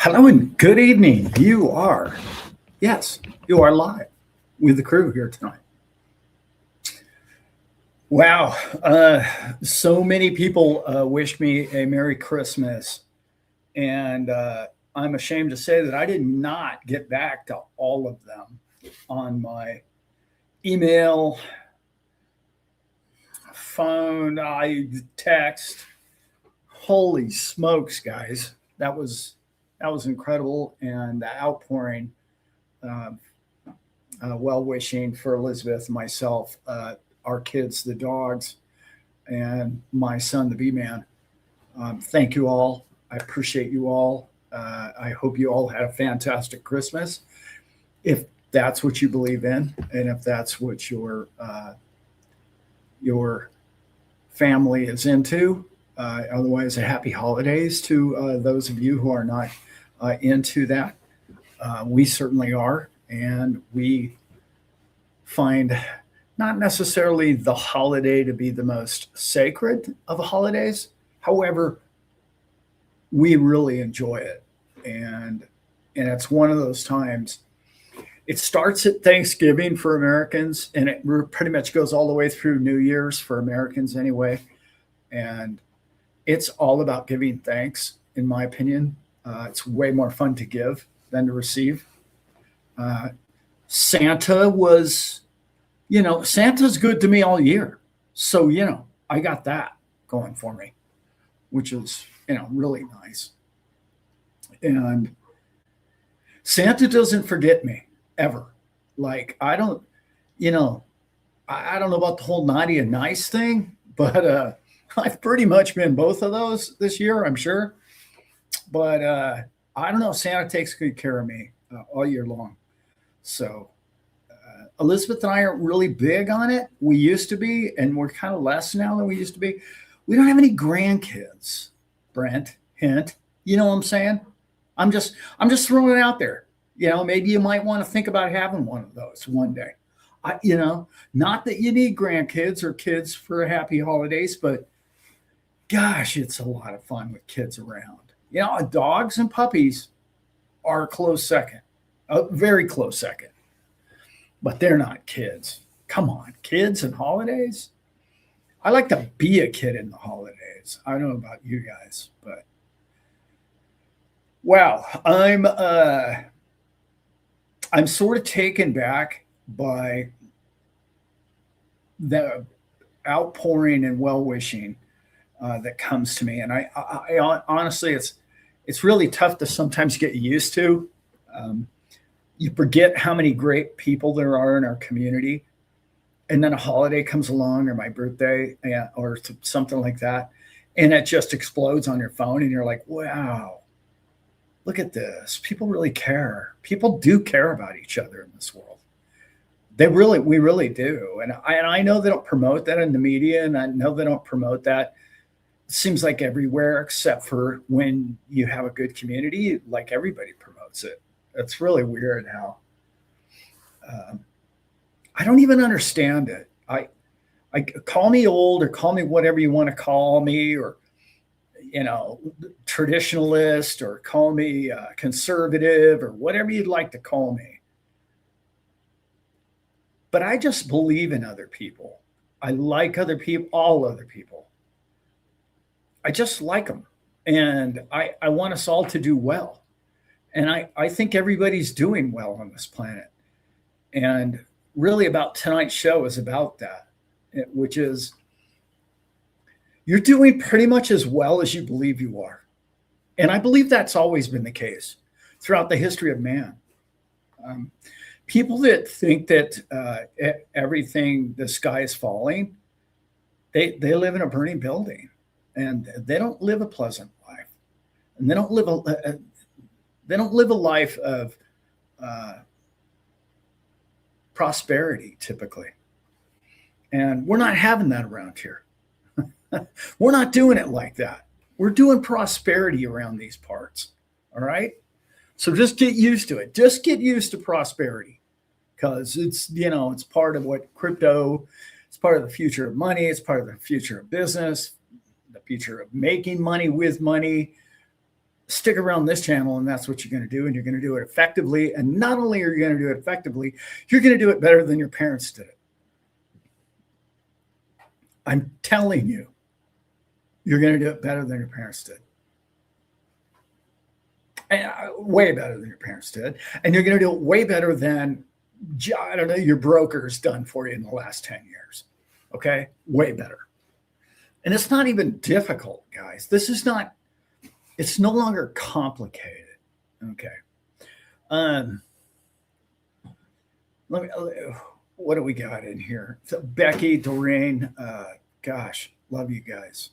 Hello and good evening. You are live with the crew here tonight. Wow. So many people wish me a Merry Christmas. And I'm ashamed to say that I did not get back to all of them on my email, phone, text. Holy smokes, guys. That was incredible. And the outpouring, well-wishing for Elizabeth and myself, our kids, the dogs, and my son, the B-Man. Thank you all. I appreciate you all. I hope you all had a fantastic Christmas. If that's what you believe in, and if that's what your family is into, otherwise, a happy holidays to those of you who are not into that. We certainly are, and we find not necessarily the holiday to be the most sacred of holidays. However, we really enjoy it, and it's one of those times. It starts at Thanksgiving for Americans, and it pretty much goes all the way through New Year's for Americans anyway. And it's all about giving thanks, in my opinion. It's way more fun to give than to receive. Santa was, Santa's good to me all year. So, I got that going for me, which is, really nice. And Santa doesn't forget me ever. Like, I don't know about the whole naughty and nice thing, but I've pretty much been both of those this year, I'm sure. But I don't know. Santa takes good care of me all year long. So Elizabeth and I aren't really big on it. We used to be, and we're kind of less now than we used to be. We don't have any grandkids, Brent. Hint. You know what I'm saying? I'm just throwing it out there. Maybe you might want to think about having one of those one day. Not that you need grandkids or kids for happy holidays, but gosh, it's a lot of fun with kids around. Dogs and puppies are a close second, a very close second, but they're not kids. Come on, kids and holidays. I like to be a kid in the holidays. I don't know about you guys, but wow, I'm sort of taken back by the outpouring and well-wishing that comes to me. And I honestly, it's really tough to sometimes get used to. You forget how many great people there are in our community. And then a holiday comes along, or my birthday, or something like that, and it just explodes on your phone, and you're like, wow, look at this. People really care. People do care about each other in this world. We really do. And I know they don't promote that in the media, and I know they don't promote that. It seems like everywhere, except for when you have a good community, like everybody promotes it. It's really weird how I don't even understand it. I call me old, or call me whatever you want to call me, or traditionalist, or call me conservative, or whatever you'd like to call me. But I just believe in other people. I like other people, all other people. I just like them. And I want us all to do well. And I think everybody's doing well on this planet. And really, about tonight's show is about that, which is you're doing pretty much as well as you believe you are. And I believe that's always been the case throughout the history of man. People that think that everything, the sky is falling, they live in a burning building, and they don't live a pleasant life, and they don't live a life of prosperity typically. And we're not having that around here. We're not doing it like that. We're doing prosperity around these parts. All right. So just get used to it. Just get used to prosperity, because it's part of what crypto, it's part of the future of money. It's part of the future of business, the future of making money with money. stick around this channel, and that's what you're going to do, and you're going to do it effectively. And not only are you going to do it effectively, you're going to do it better than your parents did it. I'm telling you, you're going to do it better than your parents did. And way better than your parents did. And you're going to do it way better than, I don't know, your broker's done for you in the last 10 years. Okay? Way better. And it's not even difficult, guys. This is not, it's no longer complicated. Okay. What do we got in here? So Becky, Doreen, gosh, love you guys.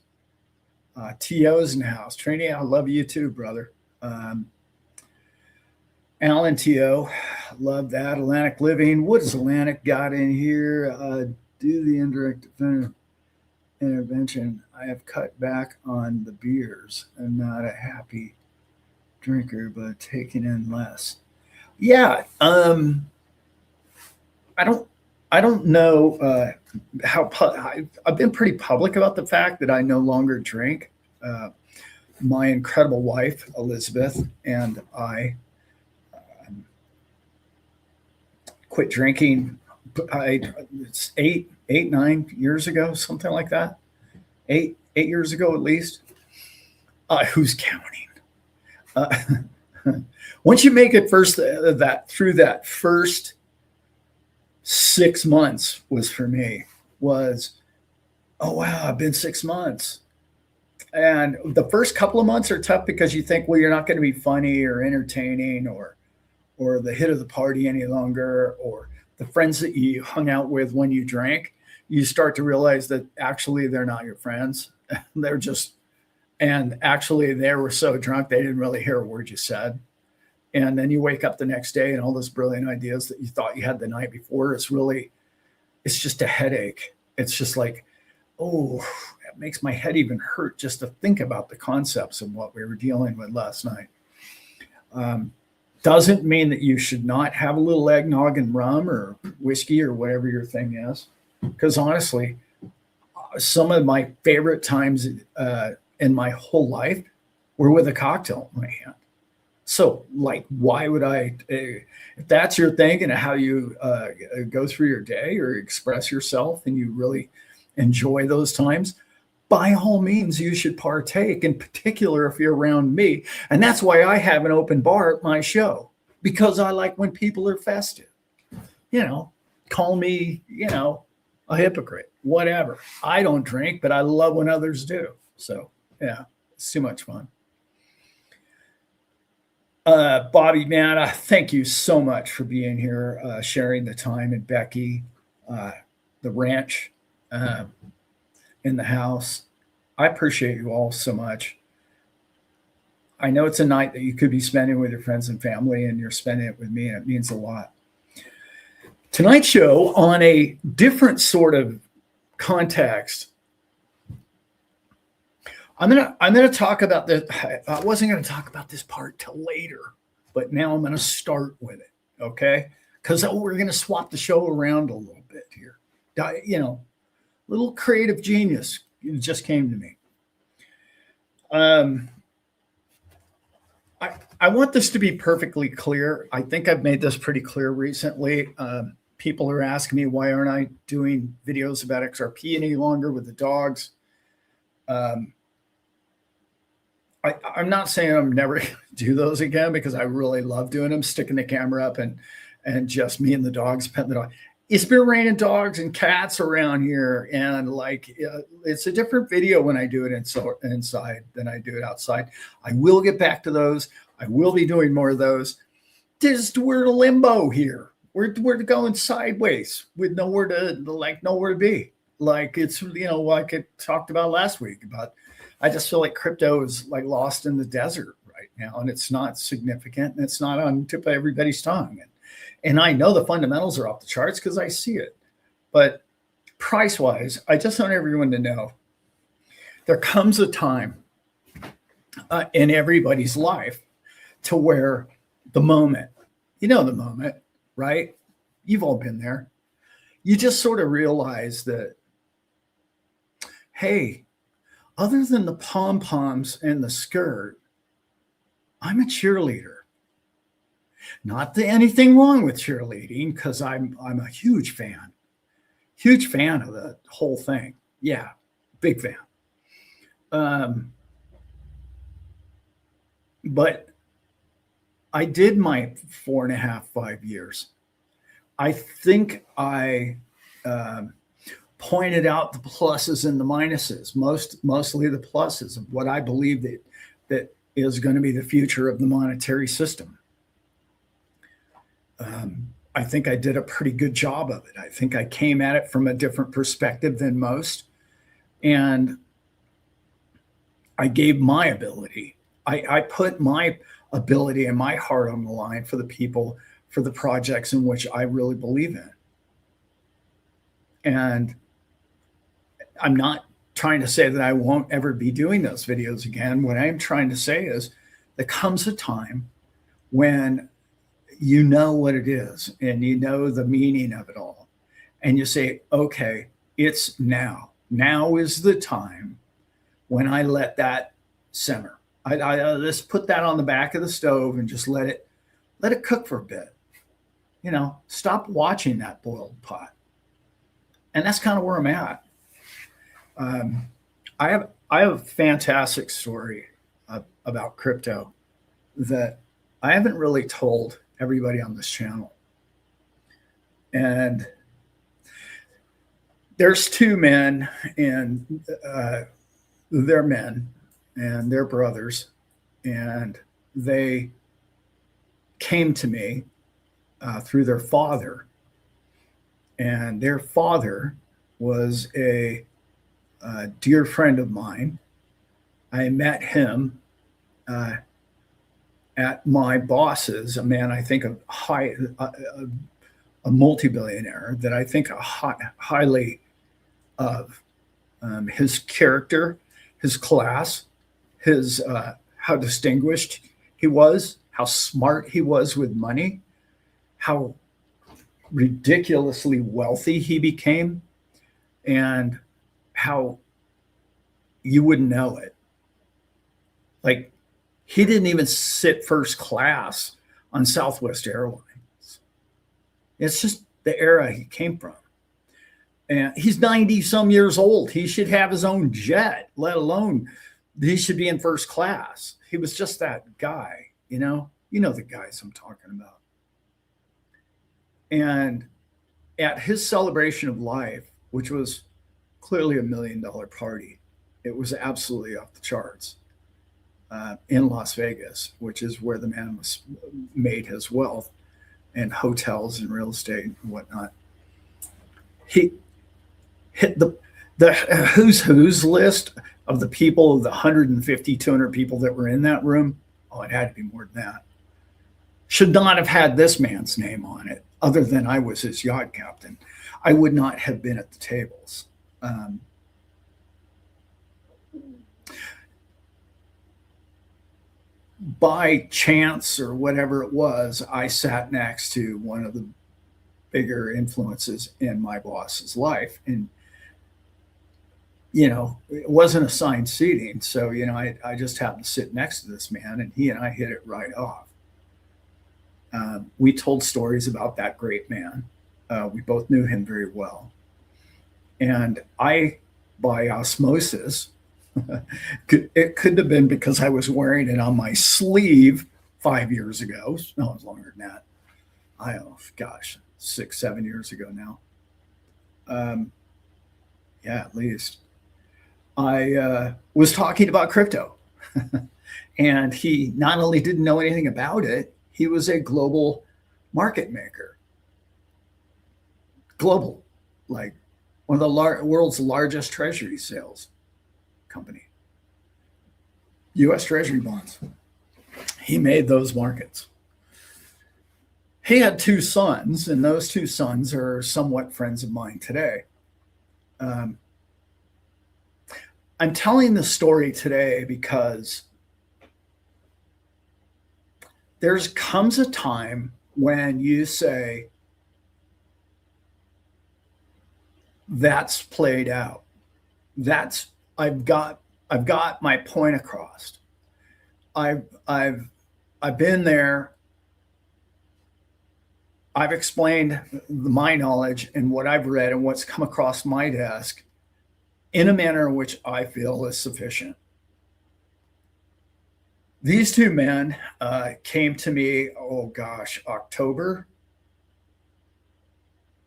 T.O.'s in the house. Trini, I love you too, brother. Alan T.O., love that. Atlantic Living. What has Atlantic got in here? Do the indirect intervention. I have cut back on the beers. I'm not a happy drinker, but taking in less. Yeah. I don't know how I've been pretty public about the fact that I no longer drink. My incredible wife, Elizabeth, and I quit drinking. It's 9 years ago, something like that. 8 years ago, at least. Who's counting? Once you make it through that first 6 months was for me was, oh, wow, I've been 6 months. And the first couple of months are tough because you think, well, you're not going to be funny or entertaining or the hit of the party any longer, or the friends that you hung out with when you drank. You start to realize that actually they're not your friends. And actually they were so drunk they didn't really hear a word you said. And then you wake up the next day and all those brilliant ideas that you thought you had the night before, it's just a headache. It's just like, oh, it makes my head even hurt just to think about the concepts of what we were dealing with last night. Doesn't mean that you should not have a little eggnog and rum or whiskey or whatever your thing is. Because honestly, some of my favorite times in my whole life were with a cocktail in my hand. So, like, why would I, if that's your thing and how you go through your day or express yourself and you really enjoy those times, by all means, you should partake, in particular if you're around me. And that's why I have an open bar at my show, because I like when people are festive. Call me, a hypocrite, whatever. I don't drink, but I love when others do. So, yeah, it's too much fun. Bobby, man, thank you so much for being here, sharing the time. And Becky, the ranch, in the house. I appreciate you all so much. I know it's a night that you could be spending with your friends and family, and you're spending it with me, and it means a lot. Tonight's show, on a different sort of context, I'm gonna talk about this. I wasn't gonna talk about this part till later, but now I'm gonna start with it, okay? Because we're gonna swap the show around a little bit here. Little creative genius just came to me. I want this to be perfectly clear. I think I've made this pretty clear recently. People are asking me, why aren't I doing videos about XRP any longer with the dogs? I'm not saying I'm never going to do those again, because I really love doing them, sticking the camera up and just me and the dogs, petting the dog. It's been raining dogs and cats around here, and it's a different video when I do it inside than I do it outside. I will get back to those. I will be doing more of those. We're in a limbo here. We're going sideways with nowhere to be. Like, it's, like I talked about last week about, I just feel like crypto is like lost in the desert right now, and it's not significant, and it's not on tip of everybody's tongue. And I know the fundamentals are off the charts because I see it. But price-wise, I just want everyone to know there comes a time in everybody's life to where the moment, the moment, right? You've all been there. You just sort of realize that, hey, other than the pom-poms and the skirt, I'm a cheerleader. Not that anything wrong with cheerleading, because I'm a huge fan of the whole thing. Yeah, big fan. But I did my 4.5, 5 years. I think I pointed out the pluses and the minuses, mostly the pluses of what I believe that is going to be the future of the monetary system. I think I did a pretty good job of it. I think I came at it from a different perspective than most, and I gave my ability. I put my ability and my heart on the line for the people, for the projects in which I really believe in. And I'm not trying to say that I won't ever be doing those videos again. What I'm trying to say is there comes a time when you know what it is and you know the meaning of it all. And you say, okay, it's now. Now is the time when I let that simmer. I just put that on the back of the stove and just let it cook for a bit. Stop watching that boiled pot. And that's kind of where I'm at. I have a fantastic story about crypto that I haven't really told everybody on this channel. And there's two men, and they're men, and they're brothers, and they came to me through their father. And their father was a dear friend of mine. I met him at my boss's, a man I think of a multi-billionaire that I think highly of. His character, his class, his how distinguished he was, how smart he was with money, how ridiculously wealthy he became, and how you wouldn't know it. Like, he didn't even sit first class on Southwest Airlines. It's just the era he came from. And he's 90 some years old. He should have his own jet, let alone he should be in first class. He was just that guy, you know the guys I'm talking about. And at his celebration of life, which was clearly $1 million party, it was absolutely off the charts in Las Vegas, which is where the man made his wealth, and hotels and real estate and whatnot. He hit the who's list of the people, of the 150, 200 people that were in that room. Oh, it had to be more than that. Should not have had this man's name on it, other than I was his yacht captain. I would not have been at the tables. By chance or whatever it was, I sat next to one of the bigger influences in my boss's life. And, it wasn't assigned seating. So, I just happened to sit next to this man, and he and I hit it right off. We told stories about that great man. We both knew him very well. And I, by osmosis, it couldn't have been because I was wearing it on my sleeve 5 years ago. No, it was longer than that. I don't know, gosh, 6, 7 years ago now. Yeah, at least. I was talking about crypto. And he not only didn't know anything about it, he was a global market maker. Global, like one of the world's largest treasury sales company. U.S. Treasury bonds. He made those markets. He had 2 sons, and those 2 sons are somewhat friends of mine today. I'm telling this story today because there comes a time when you say, that's played out. I've got my point across. I've I've been there. I've explained my knowledge and what I've read and what's come across my desk in a manner in which I feel is sufficient. These two men came to me, oh gosh, October.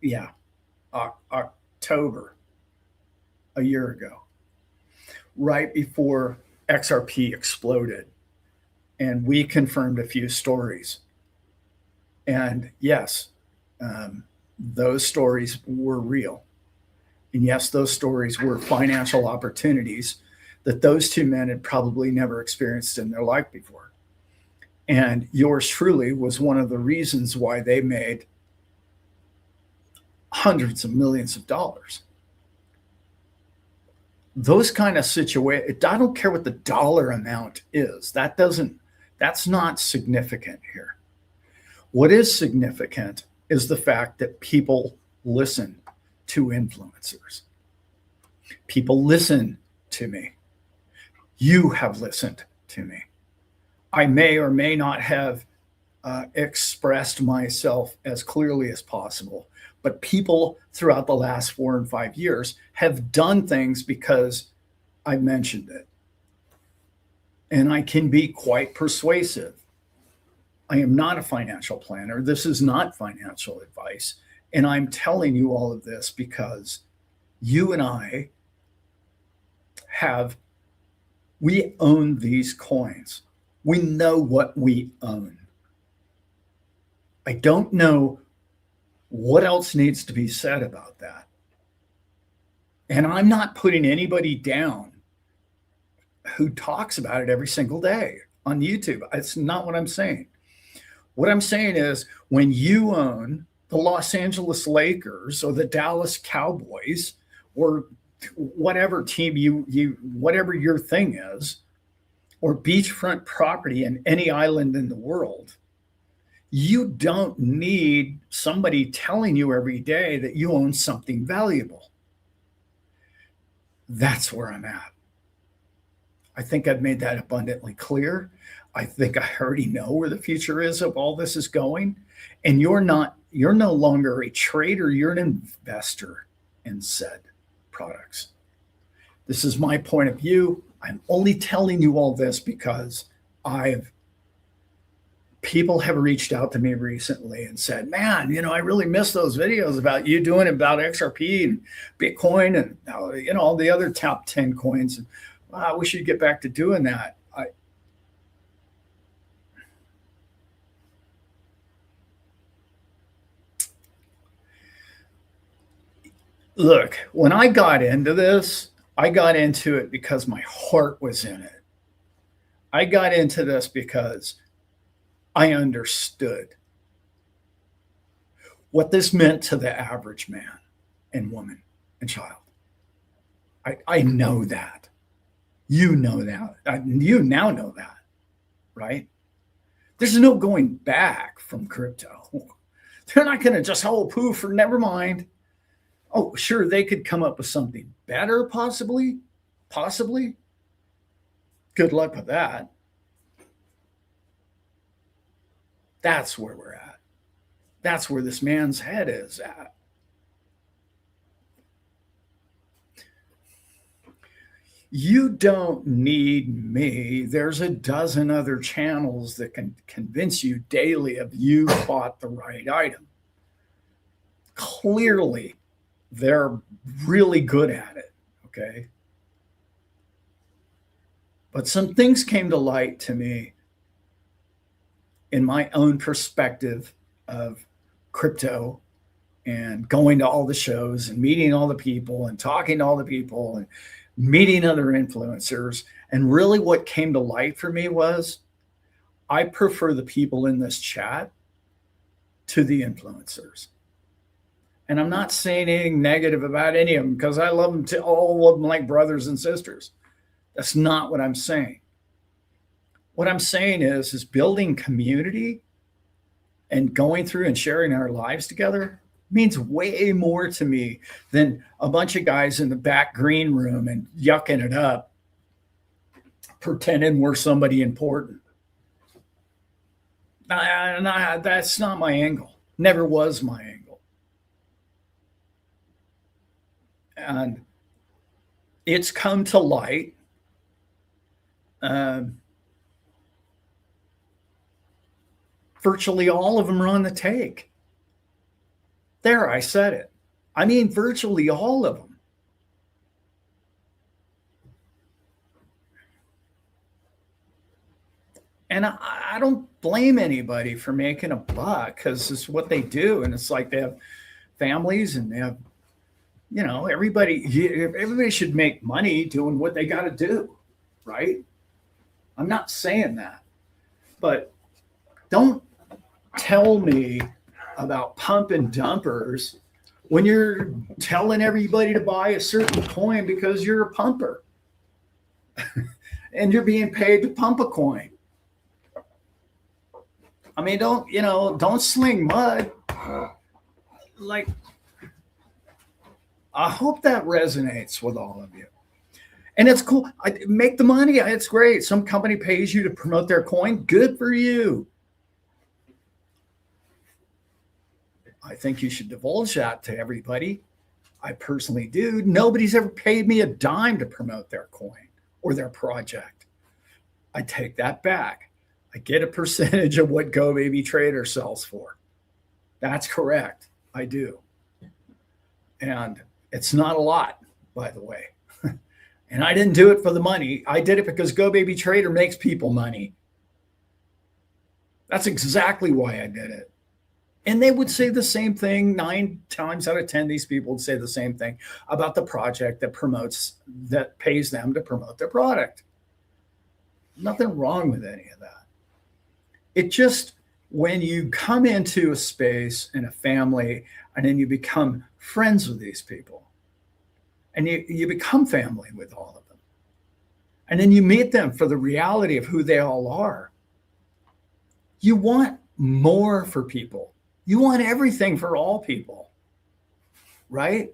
Yeah, October, a year ago, right before XRP exploded. And we confirmed a few stories. And yes, those stories were real. And yes, those stories were financial opportunities that those two men had probably never experienced in their life before. And yours truly was one of the reasons why they made hundreds of millions of dollars. Those kind of situations, I don't care what the dollar amount is. That's not significant here. What is significant is the fact that people listen to influencers. People listen to me. You have listened to me. I may or may not have expressed myself as clearly as possible, but people throughout the last 4 and 5 years have done things because I mentioned it. And I can be quite persuasive. I am not a financial planner. This is not financial advice. And I'm telling you all of this because you and I we own these coins. We know what we own. I don't know what else needs to be said about that. And I'm not putting anybody down who talks about it every single day on YouTube. It's not what I'm saying. What I'm saying is when you own the Los Angeles Lakers or the Dallas Cowboys or whatever team whatever your thing is, or beachfront property in any island in the world, you don't need somebody telling you every day that you own something valuable. That's where I'm at. I think I've made that abundantly clear. I think I already know where the future is of all this is going. And you're no longer a trader, you're an investor in said products. This is my point of view. I'm only telling you all this because people have reached out to me recently and said, man, I really miss those videos about you doing about XRP and Bitcoin and all the other top 10 coins. And I wish you'd get back to doing that. Look, when I got into this, I got into it because my heart was in it. I got into this because I understood what this meant to the average man and woman and child. I know that. You know that. You now know that, right? There's no going back from crypto. They're not going to just, poof, or never mind. Oh, sure, they could come up with something better, possibly. Good luck with that. That's where we're at. That's where this man's head is at. You don't need me. There's a dozen other channels that can convince you daily of you bought the right item. Clearly, they're really good at it, okay? But some things came to light to me in my own perspective of crypto and going to all the shows and meeting all the people and talking to all the people and meeting other influencers. And really what came to light for me was I prefer the people in this chat to the influencers. And I'm not saying anything negative about any of them because I love them, all of them like brothers and sisters. That's not what I'm saying. What I'm saying is building community and going through and sharing our lives together means way more to me than a bunch of guys in the back green room and yucking it up, pretending we're somebody important. That's not my angle. Never was my angle. And it's come to light. Um, Virtually all of them are on the take. There, I said it. I mean, virtually all of them. And I don't blame anybody for making a buck because it's what they do. And it's like they have families and they have, everybody should make money doing what they got to do, right? I'm not saying that. But don't tell me about pump and dumpers when you're telling everybody to buy a certain coin because you're a pumper and you're being paid to pump a coin. I mean, don't sling mud. Like, I hope that resonates with all of you. And it's cool. Make the money. It's great. Some company pays you to promote their coin. Good for you. I think you should divulge that to everybody. I personally do. Nobody's ever paid me a dime to promote their coin or their project. I take that back. I get a percentage of what Go Baby Trader sells for. That's correct. I do. And it's not a lot, by the way. And I didn't do it for the money. I did it because Go Baby Trader makes people money. That's exactly why I did it. And they would say the same thing 9 times out of 10. These people would say the same thing about the project that pays them to promote their product. Nothing wrong with any of that. It just, when you come into a space and a family and then you become friends with these people and you become family with all of them, and then you meet them for the reality of who they all are, you want more for people. You want everything for all people, right?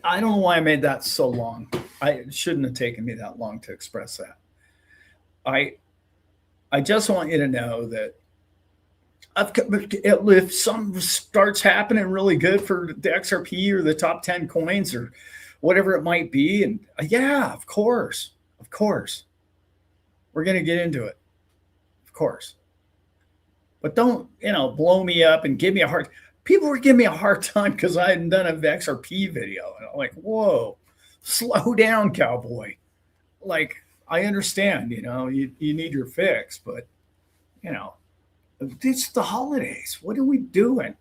I don't know why I made that so long. It shouldn't have taken me that long to express that. I just want you to know that if something starts happening really good for the XRP or the top 10 coins or whatever it might be, and yeah, of course, we're going to get into it, of course. But don't, blow me up and give me a hard. People were giving me a hard time because I hadn't done an XRP video, and I'm like, whoa, slow down, cowboy. Like, I understand, you need your fix, but it's the holidays. What are we doing?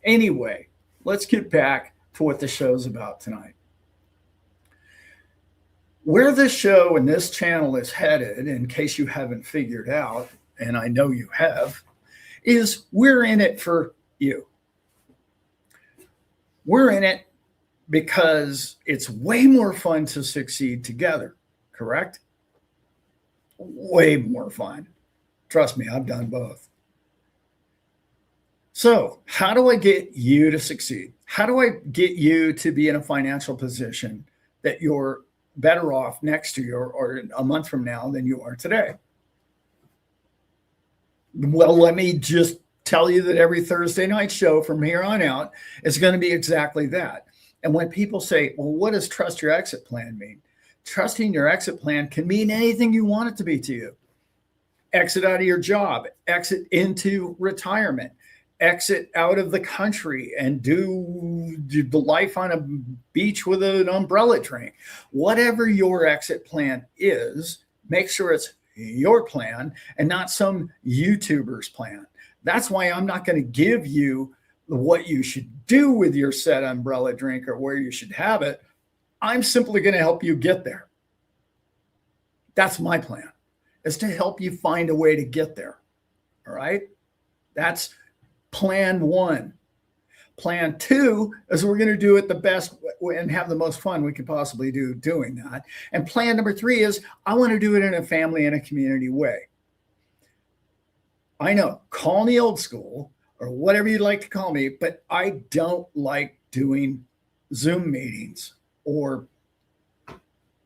Anyway, let's get back to what the show's about tonight. Where this show and this channel is headed, in case you haven't figured out, and I know you have, is we're in it for you. We're in it because it's way more fun to succeed together, correct? Way more fun. Trust me, I've done both. So how do I get you to succeed? How do I get you to be in a financial position that you're better off next year or a month from now than you are today? Well, let me just tell you that every Thursday night show from here on out is going to be exactly that. And when people say, well, what does trust your exit plan mean? Trusting your exit plan can mean anything you want it to be to you. Exit out of your job, exit into retirement, exit out of the country and do the life on a beach with an umbrella drink. Whatever your exit plan is, make sure it's your plan and not some YouTuber's plan. That's why I'm not going to give you what you should do with your said umbrella drink or where you should have it. I'm simply going to help you get there. That's my plan, is to help you find a way to get there. All right. That's plan 1. Plan 2 is we're going to do it the best and have the most fun we could possibly do doing that. And plan number 3 is I want to do it in a family and a community way. I know, call me old school or whatever you'd like to call me, but I don't like doing Zoom meetings or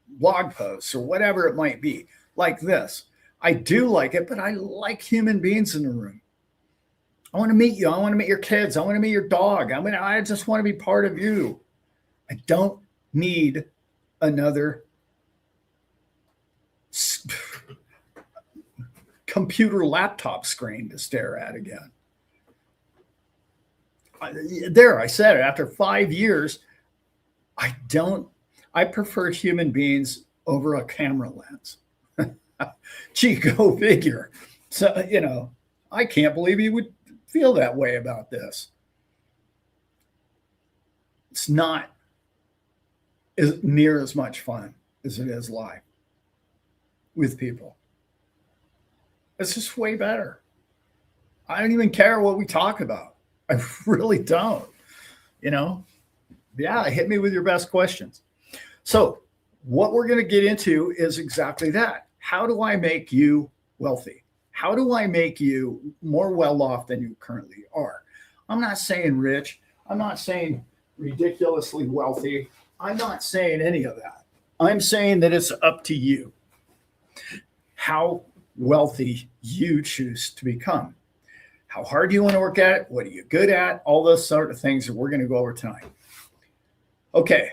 blog posts or whatever it might be like this. I do like it, but I like human beings in the room. I want to meet you. I want to meet your kids. I want to meet your dog. I just want to be part of you. I don't need another computer laptop screen to stare at again. I said it. After 5 years, I prefer human beings over a camera lens. Gee, go figure. So, I can't believe you would feel that way about this. It's not near as much fun as it is live with people. It's just way better. I don't even care what we talk about. I really don't. Yeah, hit me with your best questions. So what we're going to get into is exactly that. How do I make you wealthy? How do I make you more well off than you currently are? I'm not saying rich. I'm not saying ridiculously wealthy. I'm not saying any of that. I'm saying that it's up to you how wealthy you choose to become. How hard do you want to work at it? What are you good at? All those sort of things that we're going to go over tonight. Okay,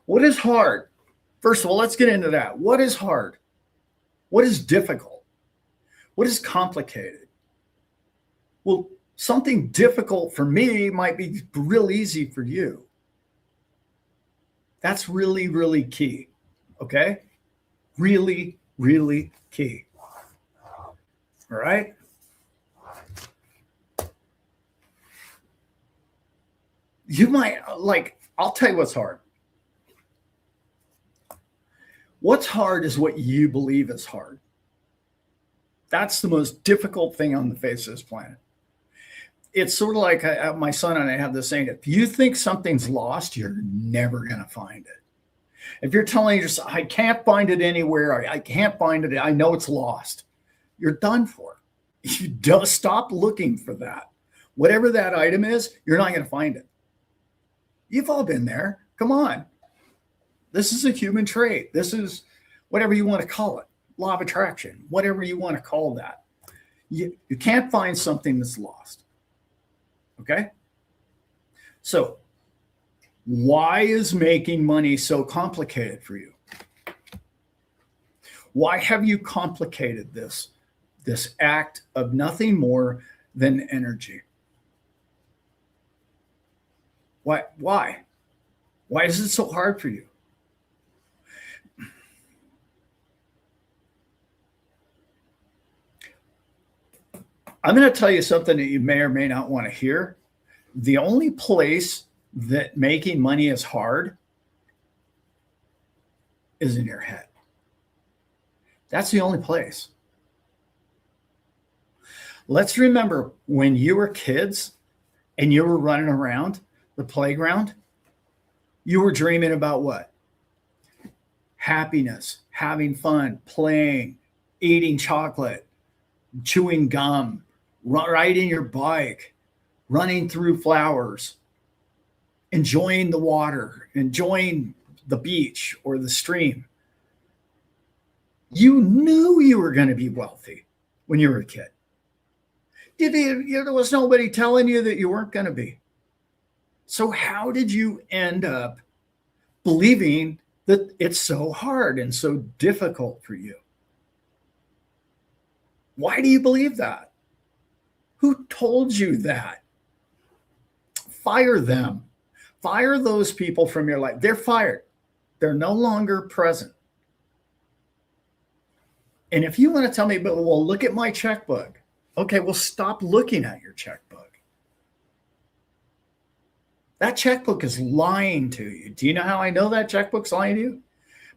what is hard? First of all, let's get into that. What is hard? What is difficult? What is complicated? Well, something difficult for me might be real easy for you. That's really, really key. Okay? Really, really key. All right? You might, I'll tell you what's hard. What's hard is what you believe is hard. That's the most difficult thing on the face of this planet. It's sort of like my son and I have this saying, if you think something's lost, you're never going to find it. If you're telling yourself, I can't find it anywhere, I can't find it, I know it's lost, you're done for. You don't stop looking for that. Whatever that item is, you're not going to find it. You've all been there. Come on. This is a human trait. This is whatever you want to call it. Law of attraction, whatever you want to call that. You can't find something that's lost. Okay? So, why is making money so complicated for you? Why have you complicated this act of nothing more than energy? Why? Why is it so hard for you? I'm going to tell you something that you may or may not want to hear. The only place that making money is hard is in your head. That's the only place. Let's remember when you were kids and you were running around the playground, you were dreaming about what? Happiness, having fun, playing, eating chocolate, chewing gum, riding your bike, running through flowers, enjoying the water, enjoying the beach or the stream. You knew you were going to be wealthy when you were a kid. There was nobody telling you that you weren't going to be. So how did you end up believing that it's so hard and so difficult for you? Why do you believe that? Who told you that? Fire them. Fire those people from your life. They're fired. They're no longer present. And if you want to tell me, but well, look at my checkbook. Okay, well, stop looking at your checkbook. That checkbook is lying to you. Do you know how I know that checkbook's lying to you?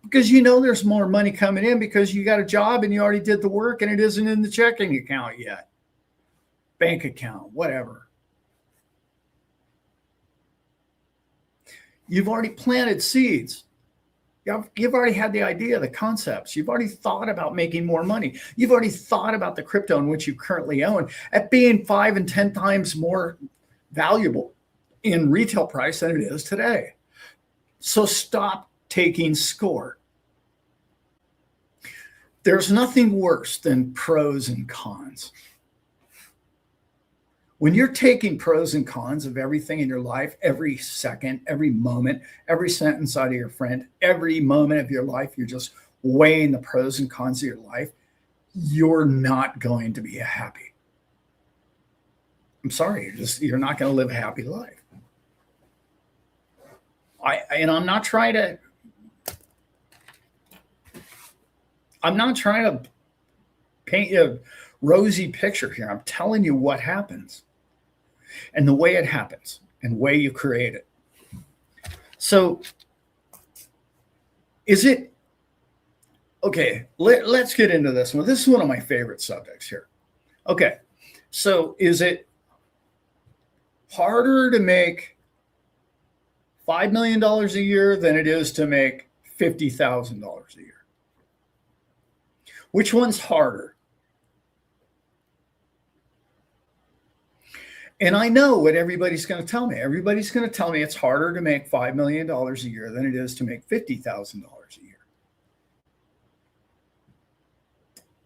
Because you know there's more money coming in because you got a job and you already did the work and it isn't in the checking account yet. Bank account, whatever. You've already planted seeds. You've already had the idea, the concepts. You've already thought about making more money. You've already thought about the crypto in which you currently own at being 5 and 10 times more valuable in retail price than it is today. So stop taking score. There's nothing worse than pros and cons. When you're taking pros and cons of everything in your life, every second, every moment, every sentence out of your friend, every moment of your life, you're just weighing the pros and cons of your life, you're not going to be happy. I'm sorry, you're not going to live a happy life. I'm not trying to paint you a rosy picture here. I'm telling you what happens and the way it happens and the way you create it. So is it okay? Let's get into this one. This is one of my favorite subjects here. Okay, so is it harder to make $5 million a year than it is to make $50,000 a year? Which one's harder? And I know what everybody's going to tell me. Everybody's going to tell me it's harder to make $5 million a year than it is to make $50,000 a year.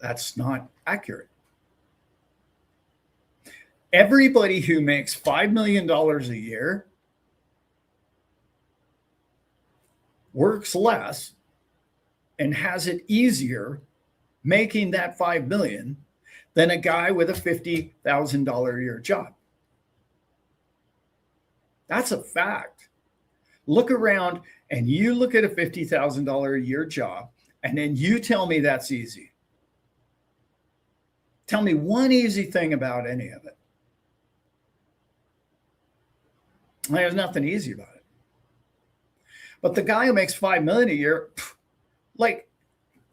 That's not accurate. Everybody who makes $5 million a year works less and has it easier making that $5 million than a guy with a $50,000 a year job. That's a fact. Look around and you look at a $50,000 a year job, and then you tell me that's easy. Tell me one easy thing about any of it. There's nothing easy about it. But the guy who makes $5 million a year, like,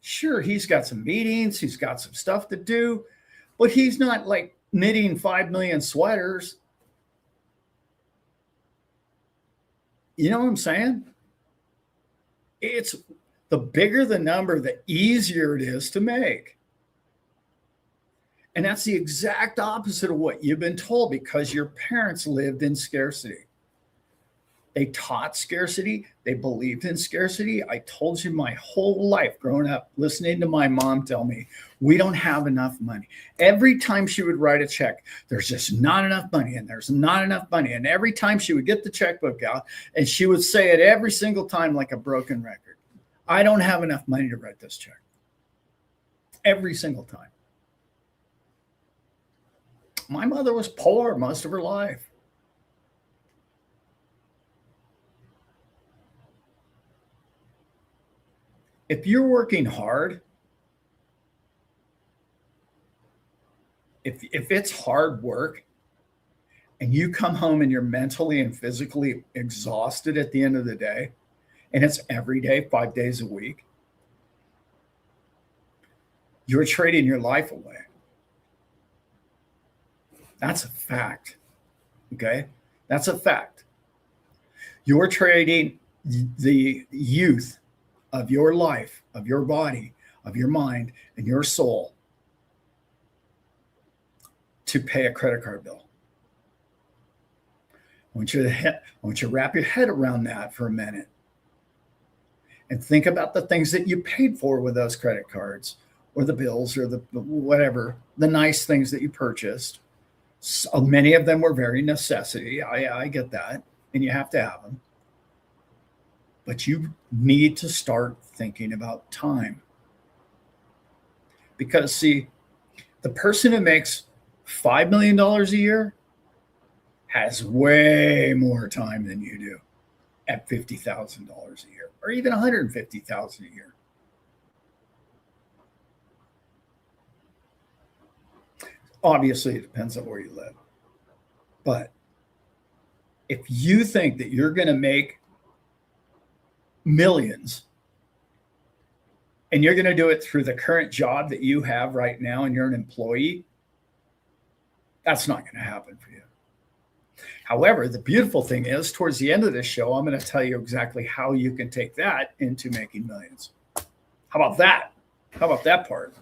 sure, he's got some meetings, he's got some stuff to do, but he's not like knitting 5 million sweaters. You know what I'm saying? It's the bigger the number, the easier it is to make. And that's the exact opposite of what you've been told because your parents lived in scarcity. They taught scarcity. They believed in scarcity. I told you my whole life growing up, listening to my mom tell me, we don't have enough money. Every time she would write a check, there's just not enough money and there's not enough money. And every time she would get the checkbook out and she would say it every single time like a broken record. I don't have enough money to write this check. Every single time. My mother was poor most of her life. If you're working hard, if it's hard work and you come home and you're mentally and physically exhausted at the end of the day, and it's every day, 5 days a week, you're trading your life away. That's a fact. Okay? That's a fact. You're trading the youth of your life, of your body, of your mind, and your soul to pay a credit card bill. I want you to wrap your head around that for a minute and think about the things that you paid for with those credit cards or the bills or the whatever, the nice things that you purchased. So many of them were very necessity. I get that, and you have to have them. But you need to start thinking about time. Because, see, the person who makes $5 million a year has way more time than you do at $50,000 a year or even $150,000 a year. Obviously, it depends on where you live. But if you think that you're going to make millions and you're going to do it through the current job that you have right now and you're an employee, that's not going to happen for you. However, the beautiful thing is towards the end of this show, I'm going to tell you exactly how you can take that into making millions. How about that? How about that part?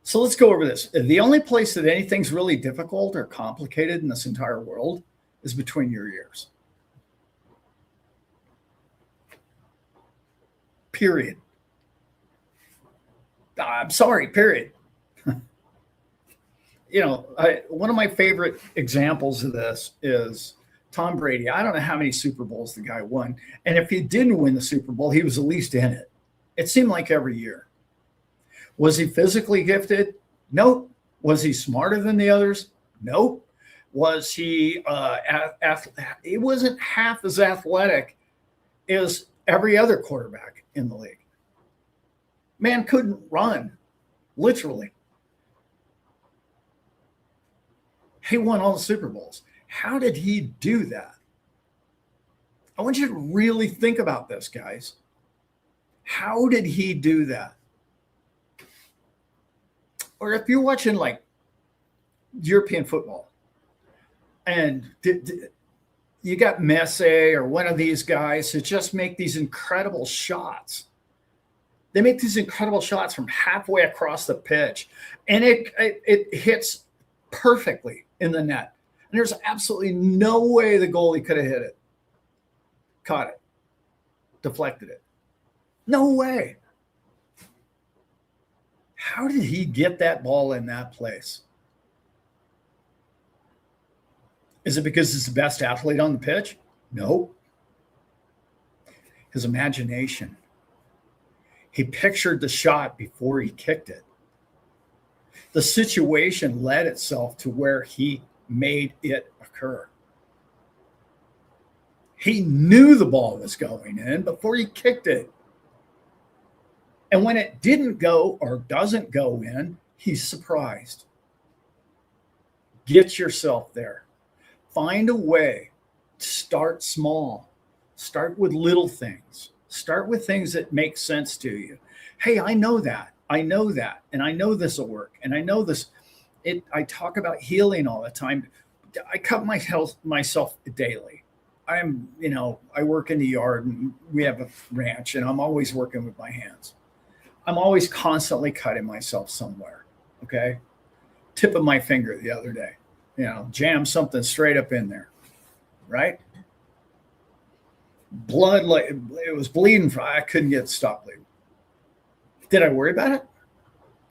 So let's go over this. The only place that anything's really difficult or complicated in this entire world is between your ears. Period. I'm sorry, period. One of my favorite examples of this is Tom Brady. I don't know how many Super Bowls the guy won. And if he didn't win the Super Bowl, he was at least in it. It seemed like every year. Was he physically gifted? Nope. Was he smarter than the others? Nope. Was he he wasn't half as athletic as every other quarterback in the league. Man couldn't run, literally. He won all the Super Bowls. How did he do that? I want you to really think about this, guys. How did he do that? Or if you're watching like European football and you got Messi or one of these guys that just make these incredible shots. They make these incredible shots from halfway across the pitch, and it hits perfectly in the net. And there's absolutely no way the goalie could have hit it, caught it, deflected it. No way. How did he get that ball in that place? Is it because he's the best athlete on the pitch? No. His imagination. He pictured the shot before he kicked it. The situation led itself to where he made it occur. He knew the ball was going in before he kicked it. And when it didn't go or doesn't go in, he's surprised. Get yourself there. Find a way to start small. Start with little things. Start with things that make sense to you. Hey, I know that. I know that. And I know this will work. And I know this. I talk about healing all the time. I cut myself daily. I work in the yard and we have a ranch and I'm always working with my hands. I'm always constantly cutting myself somewhere. Okay. Tip of my finger the other day, jam something straight up in there. Right. Blood, like it was bleeding. I couldn't get it stopped bleeding. Did I worry about it?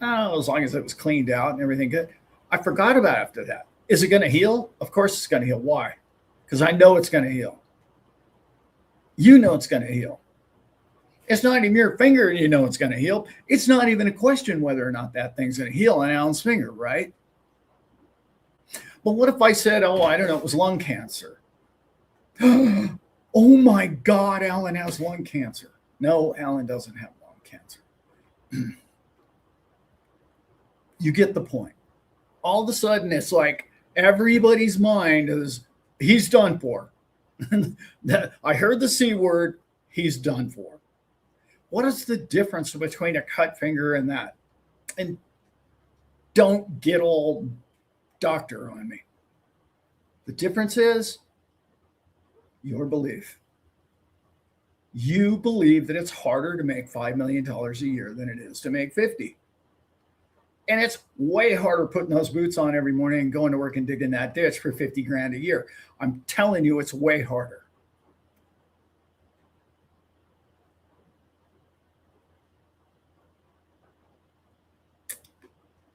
No, as long as it was cleaned out and everything good. I forgot about it after that. Is it going to heal? Of course it's going to heal. Why? Because I know it's going to heal. You know it's going to heal. It's not even your finger and you know it's going to heal. It's not even a question whether or not that thing's going to heal on Alan's finger, right? But what if I said, I don't know, it was lung cancer? Oh my God, Alan has lung cancer. No, Alan doesn't have lung cancer. You get the point. All of a sudden, it's like everybody's mind is, he's done for. I heard the C word, he's done for. What is the difference between a cut finger and that? And don't get all doctor on me. The difference is your belief. You believe that it's harder to make $5 million a year than it is to make 50. And it's way harder putting those boots on every morning and going to work and digging that ditch for 50 grand a year. I'm telling you, it's way harder.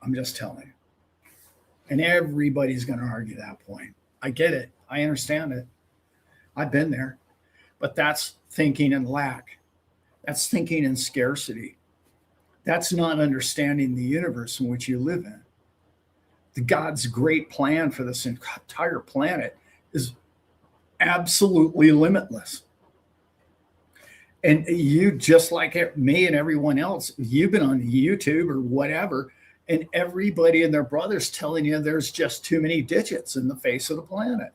I'm just telling you. And everybody's going to argue that point. I get it. I understand it. I've been there. But that's thinking in lack. That's thinking in scarcity. That's not understanding the universe in which you live in. The God's great plan for this entire planet is absolutely limitless. And you, just like me and everyone else, you've been on YouTube or whatever, and everybody and their brothers telling you there's just too many digits in the face of the planet.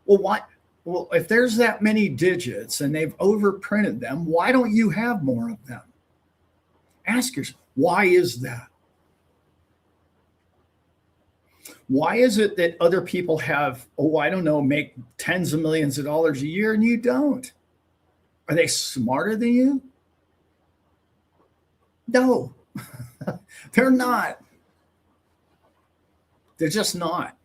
Well, why? Well, if there's that many digits and they've overprinted them, why don't you have more of them? Ask yourself, why is that? Why is it that other people have, make tens of millions of dollars a year and you don't? Are they smarter than you? No, they're not. They're just not.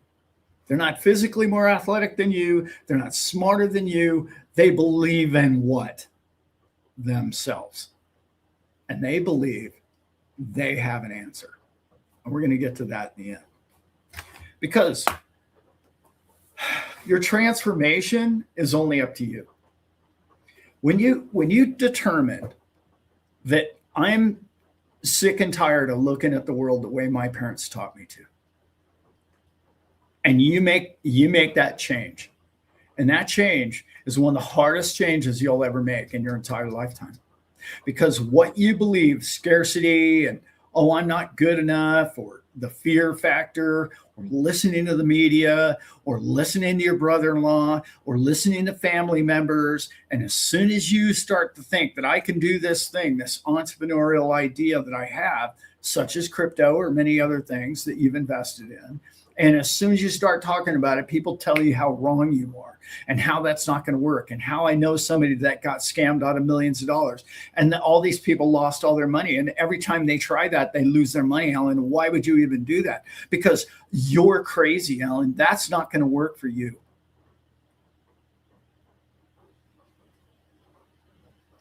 They're not physically more athletic than you. They're not smarter than you. They believe in what? Themselves. And they believe they have an answer. And we're going to get to that in the end. Because your transformation is only up to you. When you determine that I'm sick and tired of looking at the world the way my parents taught me to, and you make that change, and that change is one of the hardest changes you'll ever make in your entire lifetime. Because what you believe, scarcity and, oh, I'm not good enough, or the fear factor, or listening to the media, or listening to your brother-in-law, or listening to family members. And as soon as you start to think that I can do this thing, this entrepreneurial idea that I have, such as crypto or many other things that you've invested in, and as soon as you start talking about it, people tell you how wrong you are and how that's not going to work, and how I know somebody that got scammed out of millions of dollars, and that all these people lost all their money. And every time they try that, they lose their money, Alan. Why would you even do that? Because you're crazy, Alan. That's not going to work for you.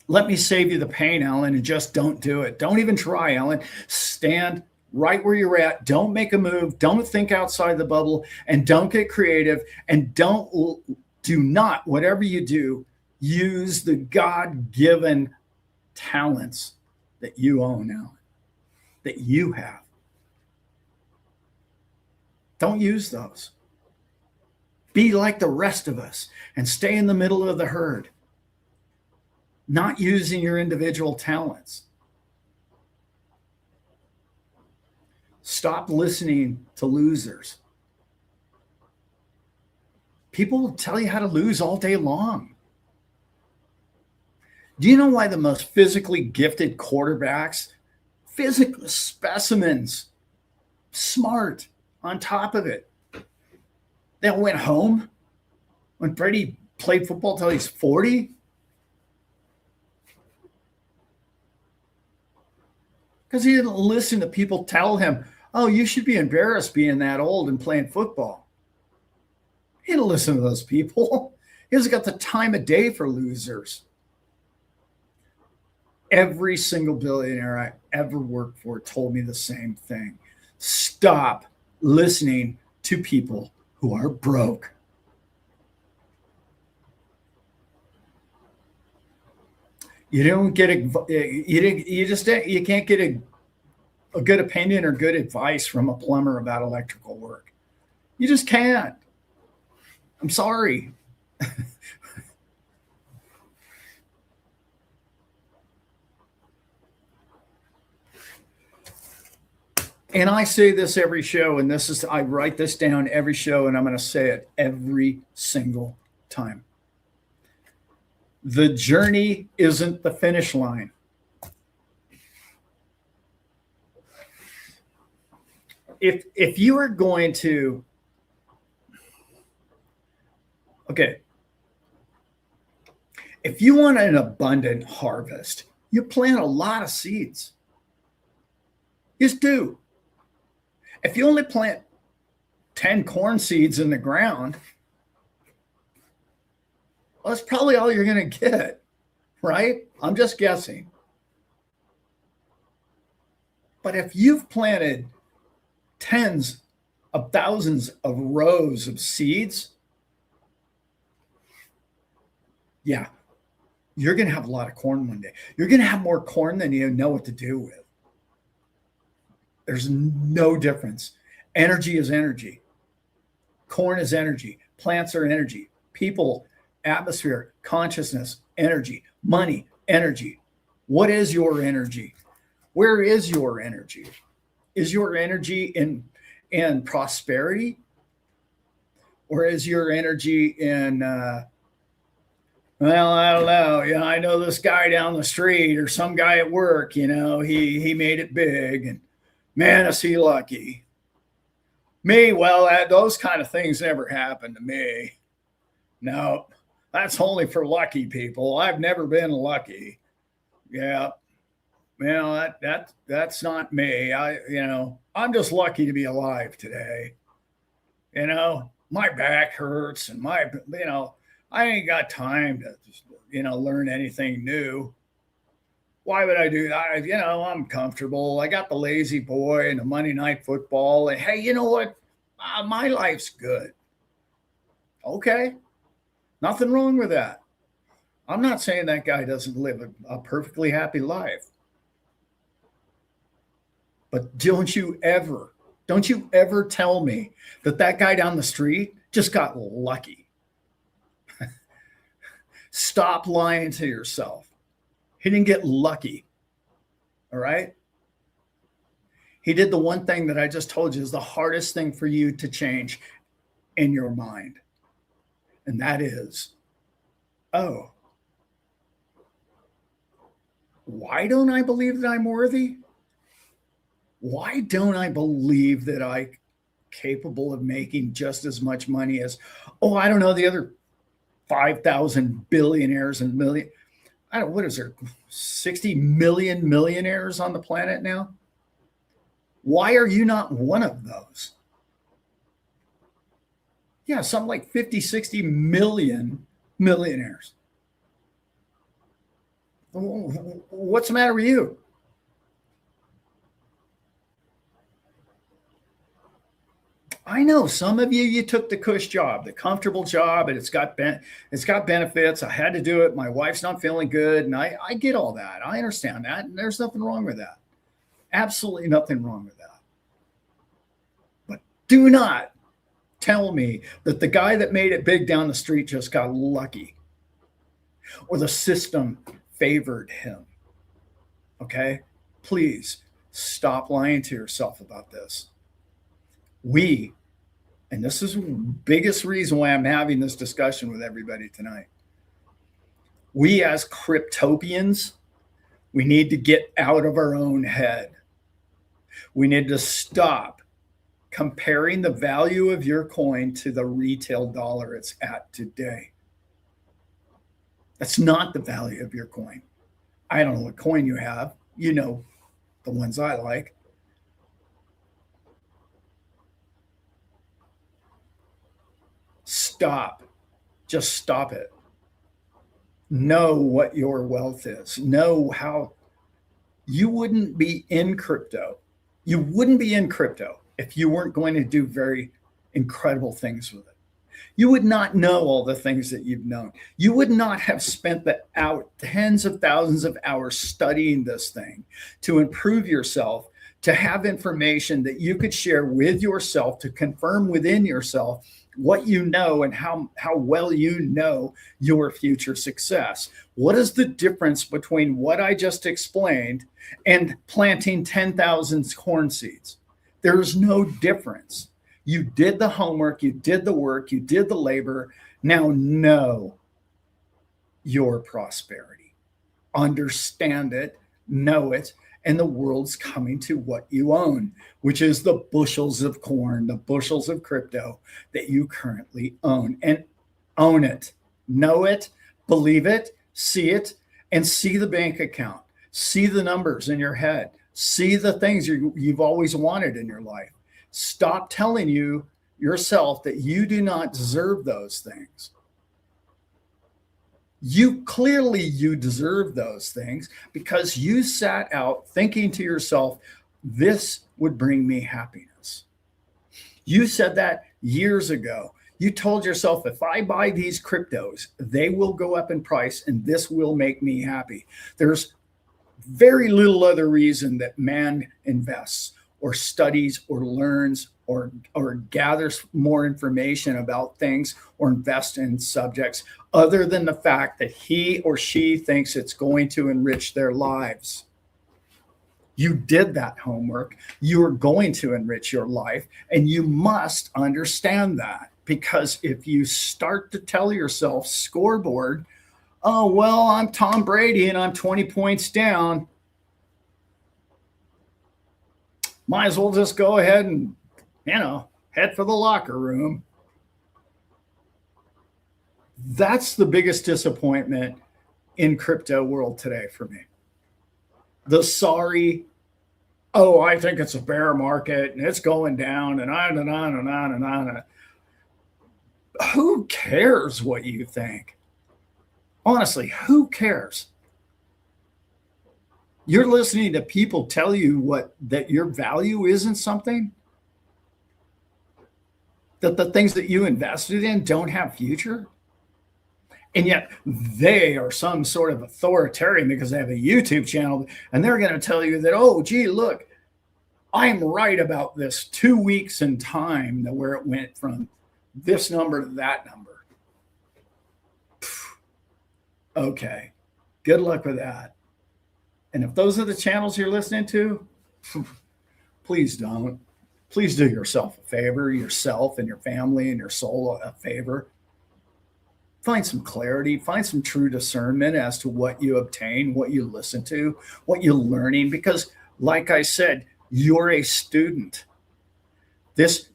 Let me save you the pain, Alan, and just don't do it. Don't even try, Alan. Stand right where you're at. Don't make a move. Don't think outside the bubble, and don't get creative, and do not, whatever you do, use the God-given talents that you own, Alan, that you have. Don't use those. Be like the rest of us and stay in the middle of the herd, not using your individual talents. Stop listening to losers. People will tell you how to lose all day long. Do you know why the most physically gifted quarterbacks, physical specimens, smart on top of it, they went home when Brady played football till he's 40? Because he didn't listen to people tell him, oh, you should be embarrassed being that old and playing football. He didn't listen to those people. He hasn't got the time of day for losers. Every single billionaire I ever worked for told me the same thing. Stop listening to people who are broke. You don't get you can't get a good opinion or good advice from a plumber about electrical work. You just can't. I'm sorry. And I say this every show, and I write this down every show, and I'm going to say it every single time. The journey isn't the finish line. If you are going to, okay, if you want an abundant harvest, you plant a lot of seeds. Just do. If you only plant 10 corn seeds in the ground, well, that's probably all you're going to get, right? I'm just guessing. But if you've planted tens of thousands of rows of seeds, yeah, you're going to have a lot of corn one day. You're going to have more corn than you know what to do with. There's no difference. Energy is energy. Corn is energy. Plants are energy. People, atmosphere, consciousness, energy. Money, energy. What is your energy? Where is your energy? Is your energy in prosperity? Or is your energy in, well, I don't know. You know, I know this guy down the street or some guy at work, you know, he made it big, and man, is he lucky. Me, well, those kind of things never happened to me. No, that's only for lucky people. I've never been lucky. Yeah. Well, that's not me. I'm just lucky to be alive today. You know, my back hurts, and I ain't got time to, learn anything new. Why would I do that? I'm comfortable. I got the lazy boy and the Monday night football. And hey, you know what? My life's good. Okay. Nothing wrong with that. I'm not saying that guy doesn't live a perfectly happy life. But don't you ever tell me that guy down the street just got lucky. Stop lying to yourself. He didn't get lucky. All right. He did the one thing that I just told you is the hardest thing for you to change in your mind. And that is, oh, why don't I believe that I'm worthy? Why don't I believe that I'm capable of making just as much money as, I don't know, the other 5,000 billionaires and million? What is there, 60 million millionaires on the planet now? Why are you not one of those? Yeah, something like 50, 60 million millionaires. What's the matter with you? I know some of you took the cush job, the comfortable job, and it's got benefits. I had to do it. My wife's not feeling good, and I get all that. I understand that, and there's nothing wrong with that. Absolutely nothing wrong with that. But do not tell me that the guy that made it big down the street just got lucky, or the system favored him. Okay? Please stop lying to yourself about this. And this is the biggest reason why I'm having this discussion with everybody tonight. We as cryptopians, we need to get out of our own head. We need to stop comparing the value of your coin to the retail dollar it's at today. That's not the value of your coin. I don't know what coin you have. You know the ones I like. Stop. Just stop it. Know what your wealth is. Know how you wouldn't be in crypto. You wouldn't be in crypto if you weren't going to do very incredible things with it. You would not know all the things that you've known. You would not have spent the tens of thousands of hours studying this thing to improve yourself, to have information that you could share with yourself to confirm within yourself what you know and how well you know your future success. What is the difference between what I just explained and planting 10,000 corn seeds? There's no difference. You did the homework, you did the work, you did the labor. Now know your prosperity. Understand it, know it, and the world's coming to what you own, which is the bushels of corn, the bushels of crypto that you currently own. And own it, know it, believe it, and see the bank account, see the numbers in your head, see the things you've always wanted in your life. Stop telling yourself that you do not deserve those things. You deserve those things because you sat out thinking to yourself, this would bring me happiness. You said that years ago. You told yourself, if I buy these cryptos, they will go up in price and this will make me happy. There's very little other reason that man invests or studies or learns or gathers more information about things or invest in subjects other than the fact that he or she thinks it's going to enrich their lives. You did that homework. You are going to enrich your life, and you must understand that, because if you start to tell yourself scoreboard, oh, well, I'm Tom Brady and I'm 20 points down, might as well just go ahead and, head for the locker room. That's the biggest disappointment in crypto world today for me. The sorry, oh, I think it's a bear market and it's going down and on and on and on and on. Who cares what you think? Honestly, who cares? You're listening to people tell you that your value isn't something, that the things that you invested in don't have future. And yet they are some sort of authoritarian because they have a YouTube channel and they're going to tell you that, oh, gee, look, I'm right about this 2 weeks in time where it went from this number to that number. Okay, good luck with that. And if those are the channels you're listening to, please don't. Please do yourself a favor, yourself and your family and your soul a favor. Find some clarity, find some true discernment as to what you obtain, what you listen to, what you're learning. Because, like I said, you're a student. This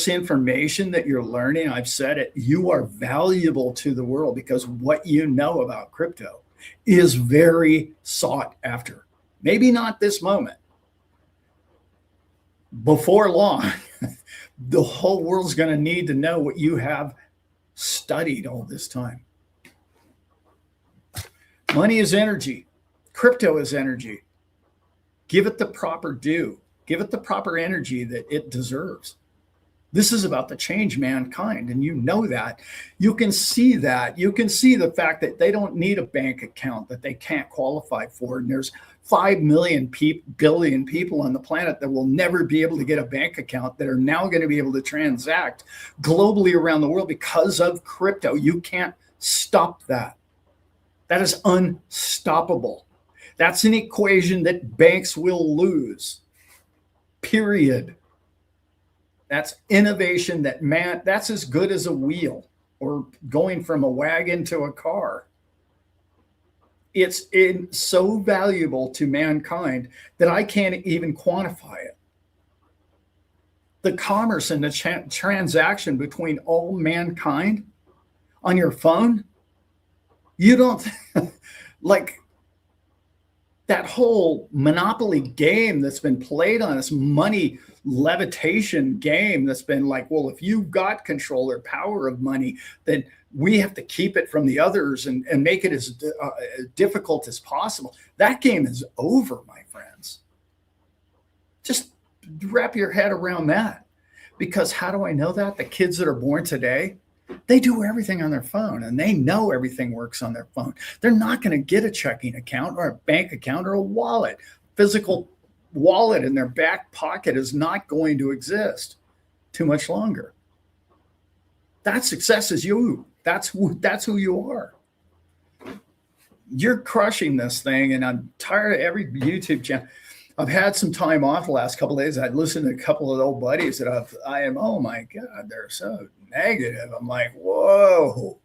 information that you're learning, I've said it, you are valuable to the world because what you know about crypto is very sought after. Maybe not this moment. Before long, the whole world's going to need to know what you have studied all this time. Money is energy. Crypto is energy. Give it the proper due. Give it the proper energy that it deserves. This is about to change mankind, and you know that. You can see that. You can see the fact that they don't need a bank account that they can't qualify for, and there's 5 billion people on the planet that will never be able to get a bank account that are now going to be able to transact globally around the world because of crypto. You can't stop that. That is unstoppable. That's an equation that banks will lose. Period. That's innovation that's as good as a wheel or going from a wagon to a car. It's so valuable to mankind that I can't even quantify it. The commerce and the transaction between all mankind on your phone, you don't like that whole monopoly game that's been played on us, money levitation game that's been like, well, if you've got control or power of money, then we have to keep it from the others and make it as difficult as possible. That game is over, my friends. Just wrap your head around that. Because how do I know that? The kids that are born today, they do everything on their phone and they know everything works on their phone. They're not going to get a checking account or a bank account or a wallet. Physical wallet in their back pocket is not going to exist too much longer. That success is you. That's who you are. You're crushing this thing, and I'm tired of every YouTube channel. I've had some time off the last couple of days. I listened to a couple of old buddies that oh my God, they're so negative. I'm like, whoa,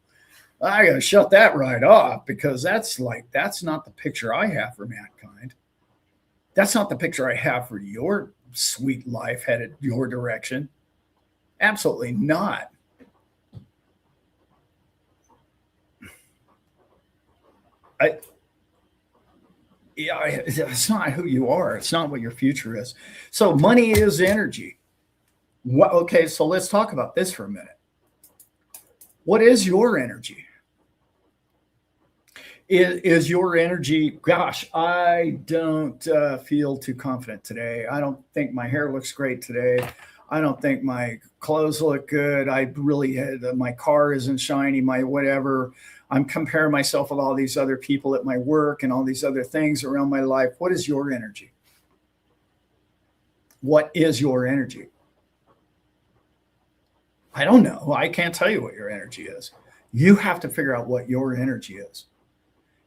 I got to shut that right off because that's not the picture I have for mankind. That's not the picture I have for your sweet life headed your direction. Absolutely not. It's not who you are. It's not what your future is. So money is energy. Okay, so let's talk about this for a minute. What is your energy? Is your energy, gosh, I don't feel too confident today. I don't think my hair looks great today. I don't think my clothes look good. I really had my car isn't shiny, my whatever. I'm comparing myself with all these other people at my work and all these other things around my life. What is your energy? What is your energy? I don't know. I can't tell you what your energy is. You have to figure out what your energy is.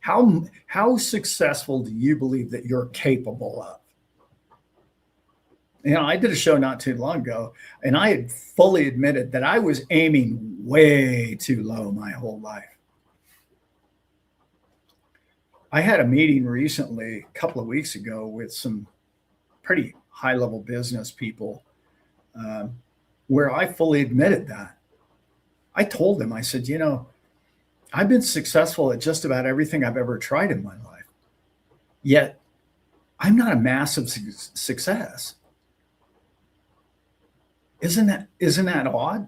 How successful do you believe that you're capable of? You know, I did a show not too long ago, and I had fully admitted that I was aiming way too low my whole life. I had a meeting recently, a couple of weeks ago, with some pretty high-level business people where I fully admitted that. I told them, I said, you know, I've been successful at just about everything I've ever tried in my life. Yet, I'm not a massive success. Isn't that odd?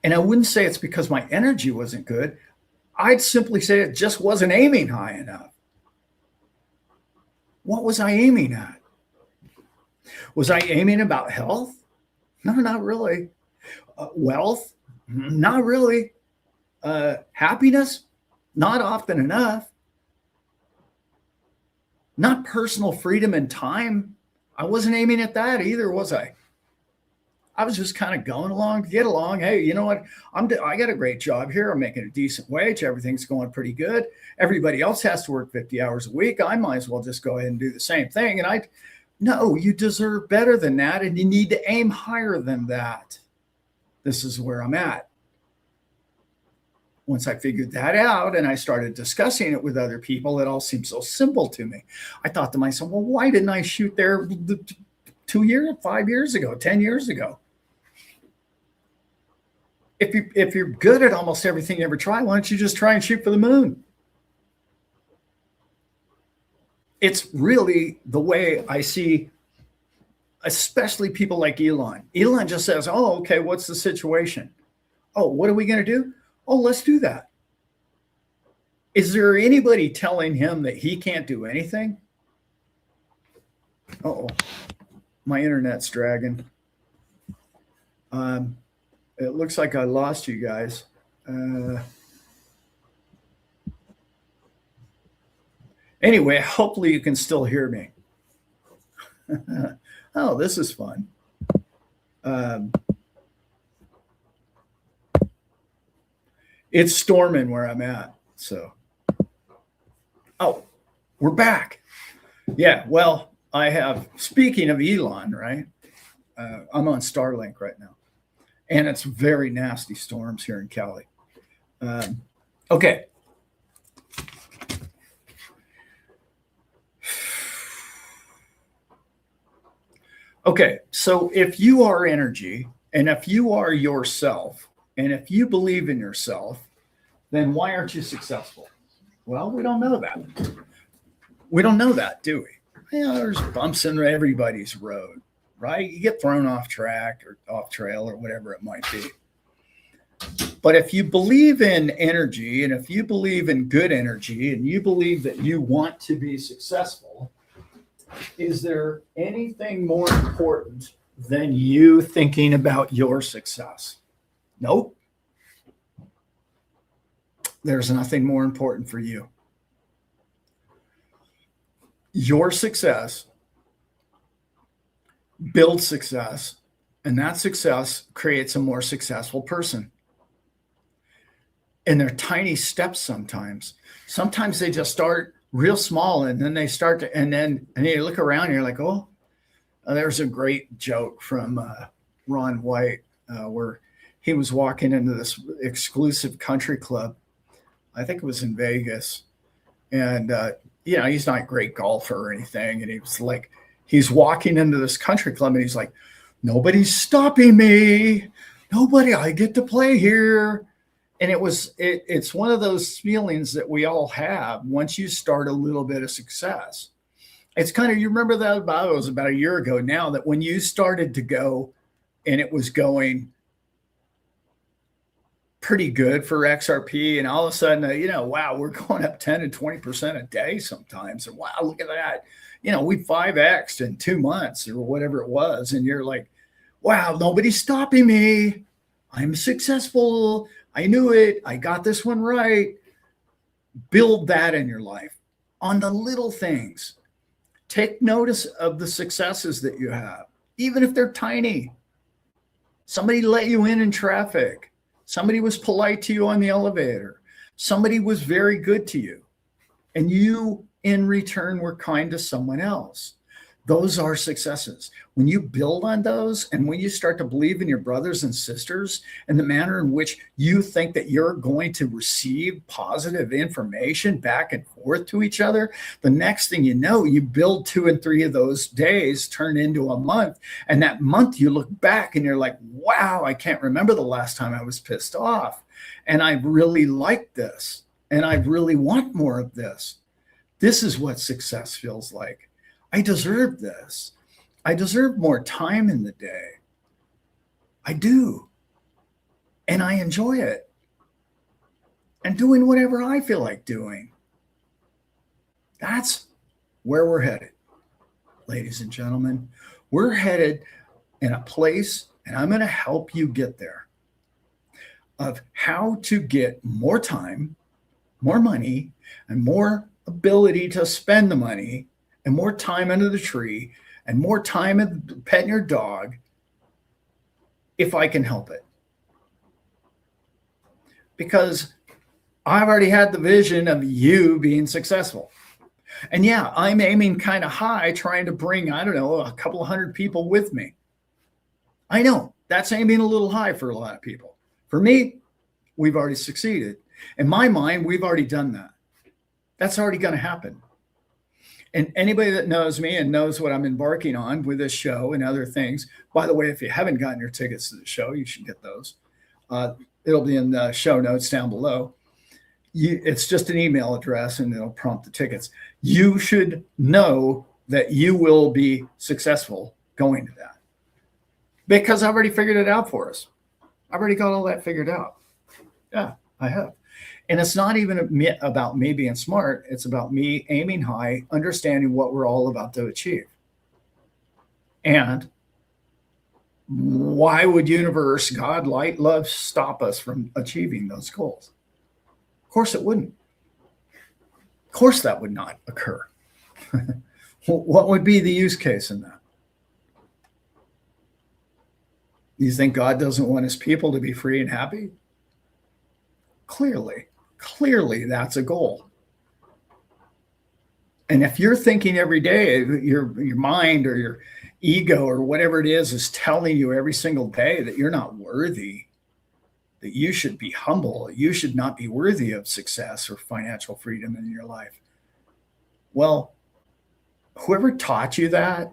And I wouldn't say it's because my energy wasn't good. I'd simply say it just wasn't aiming high enough. What was I aiming at? Was I aiming about health? No, not really. Wealth? Not really. Happiness? Not often enough. Not personal freedom and time. I wasn't aiming at that either, was I? I was just kind of going along to get along. Hey, you know what? I got a great job here. I'm making a decent wage. Everything's going pretty good. Everybody else has to work 50 hours a week. I might as well just go ahead and do the same thing. And no, you deserve better than that. And you need to aim higher than that. This is where I'm at. Once I figured that out and I started discussing it with other people, it all seemed so simple to me. I thought to myself, well, why didn't I shoot there 2 years, 5 years ago, 10 years ago? If you're good at almost everything you ever try, why don't you just try and shoot for the moon? It's really the way I see, especially people like Elon. Elon just says, oh, okay, what's the situation? Oh, what are we going to do? Oh, let's do that. Is there anybody telling him that he can't do anything? Uh-oh, my internet's dragging. It looks like I lost you guys. Anyway, hopefully you can still hear me. Oh, this is fun. It's storming where I'm at. So, oh, we're back. Yeah, well, speaking of Elon, right? I'm on Starlink right now. And it's very nasty storms here in Cali. Okay. Okay, so if you are energy, and if you are yourself, and if you believe in yourself, then why aren't you successful? Well, we don't know that. We don't know that, do we? There's bumps in everybody's road, right? You get thrown off track or off trail or whatever it might be. But if you believe in energy, and if you believe in good energy, and you believe that you want to be successful, is there anything more important than you thinking about your success? Nope. There's nothing more important for you. Your success builds success, and that success creates a more successful person. And they're tiny steps sometimes. Sometimes they just start real small, and then they start to, and you look around and you're like, oh, there's a great joke from Ron White where he was walking into this exclusive country club. I think it was in Vegas. And, he's not a great golfer or anything. And he was like, he's walking into this country club and he's like, nobody's stopping me. Nobody, I get to play here. And it's one of those feelings that we all have once you start a little bit of success. It's kind of, you remember that it was about a year ago now, that when you started to go and it was going pretty good for XRP, and all of a sudden, wow, we're going up 10 and 20% a day sometimes. And wow, look at that. We 5X'd in 2 months or whatever it was. And you're like, wow, nobody's stopping me. I'm successful. I knew it. I got this one right. Build that in your life on the little things. Take notice of the successes that you have, even if they're tiny. Somebody let you in traffic. Somebody was polite to you on the elevator. Somebody was very good to you. And you, in return, were kind to someone else. Those are successes. When you build on those, and when you start to believe in your brothers and sisters and the manner in which you think that you're going to receive positive information back and forth to each other, the next thing you know, you build 2 and 3 of those days turn into a month. And that month you look back and you're like, wow, I can't remember the last time I was pissed off. And I really like this. And I really want more of this. This is what success feels like. I deserve this. I deserve more time in the day. I do. And I enjoy it. And doing whatever I feel like doing. That's where we're headed. ladies and gentlemen. We're headed in a place, and I'm going to help you get there, of how to get more time, more money, and more ability to spend the money, and more time under the tree, and more time at petting your dog, if I can help it. Because I've already had the vision of you being successful. And yeah, I'm aiming kind of high, trying to bring, I don't know, a couple of hundred people with me. I know that's aiming a little high for a lot of people. For me, we've already succeeded. In my mind, we've already done that. That's already going to happen. And anybody that knows me and knows what I'm embarking on with this show and other things, by the way, if you haven't gotten your tickets to the show, you should get those. It'll be in the show notes down below. It's just an email address and it'll prompt the tickets. You should know that you will be successful going to that, because I've already figured it out for us. I've already got all that figured out. Yeah, I have. And it's not even about me being smart. It's about me aiming high, understanding what we're all about to achieve. And why would universe, God, light, love stop us from achieving those goals? Of course it wouldn't. Of course that would not occur. What would be the use case in that? You think God doesn't want his people to be free and happy? Clearly that's a goal. And if you're thinking every day, your mind or your ego or whatever it is telling you every single day that you're not worthy, that you should be humble, you should not be worthy of success or financial freedom in your life. Well, whoever taught you that,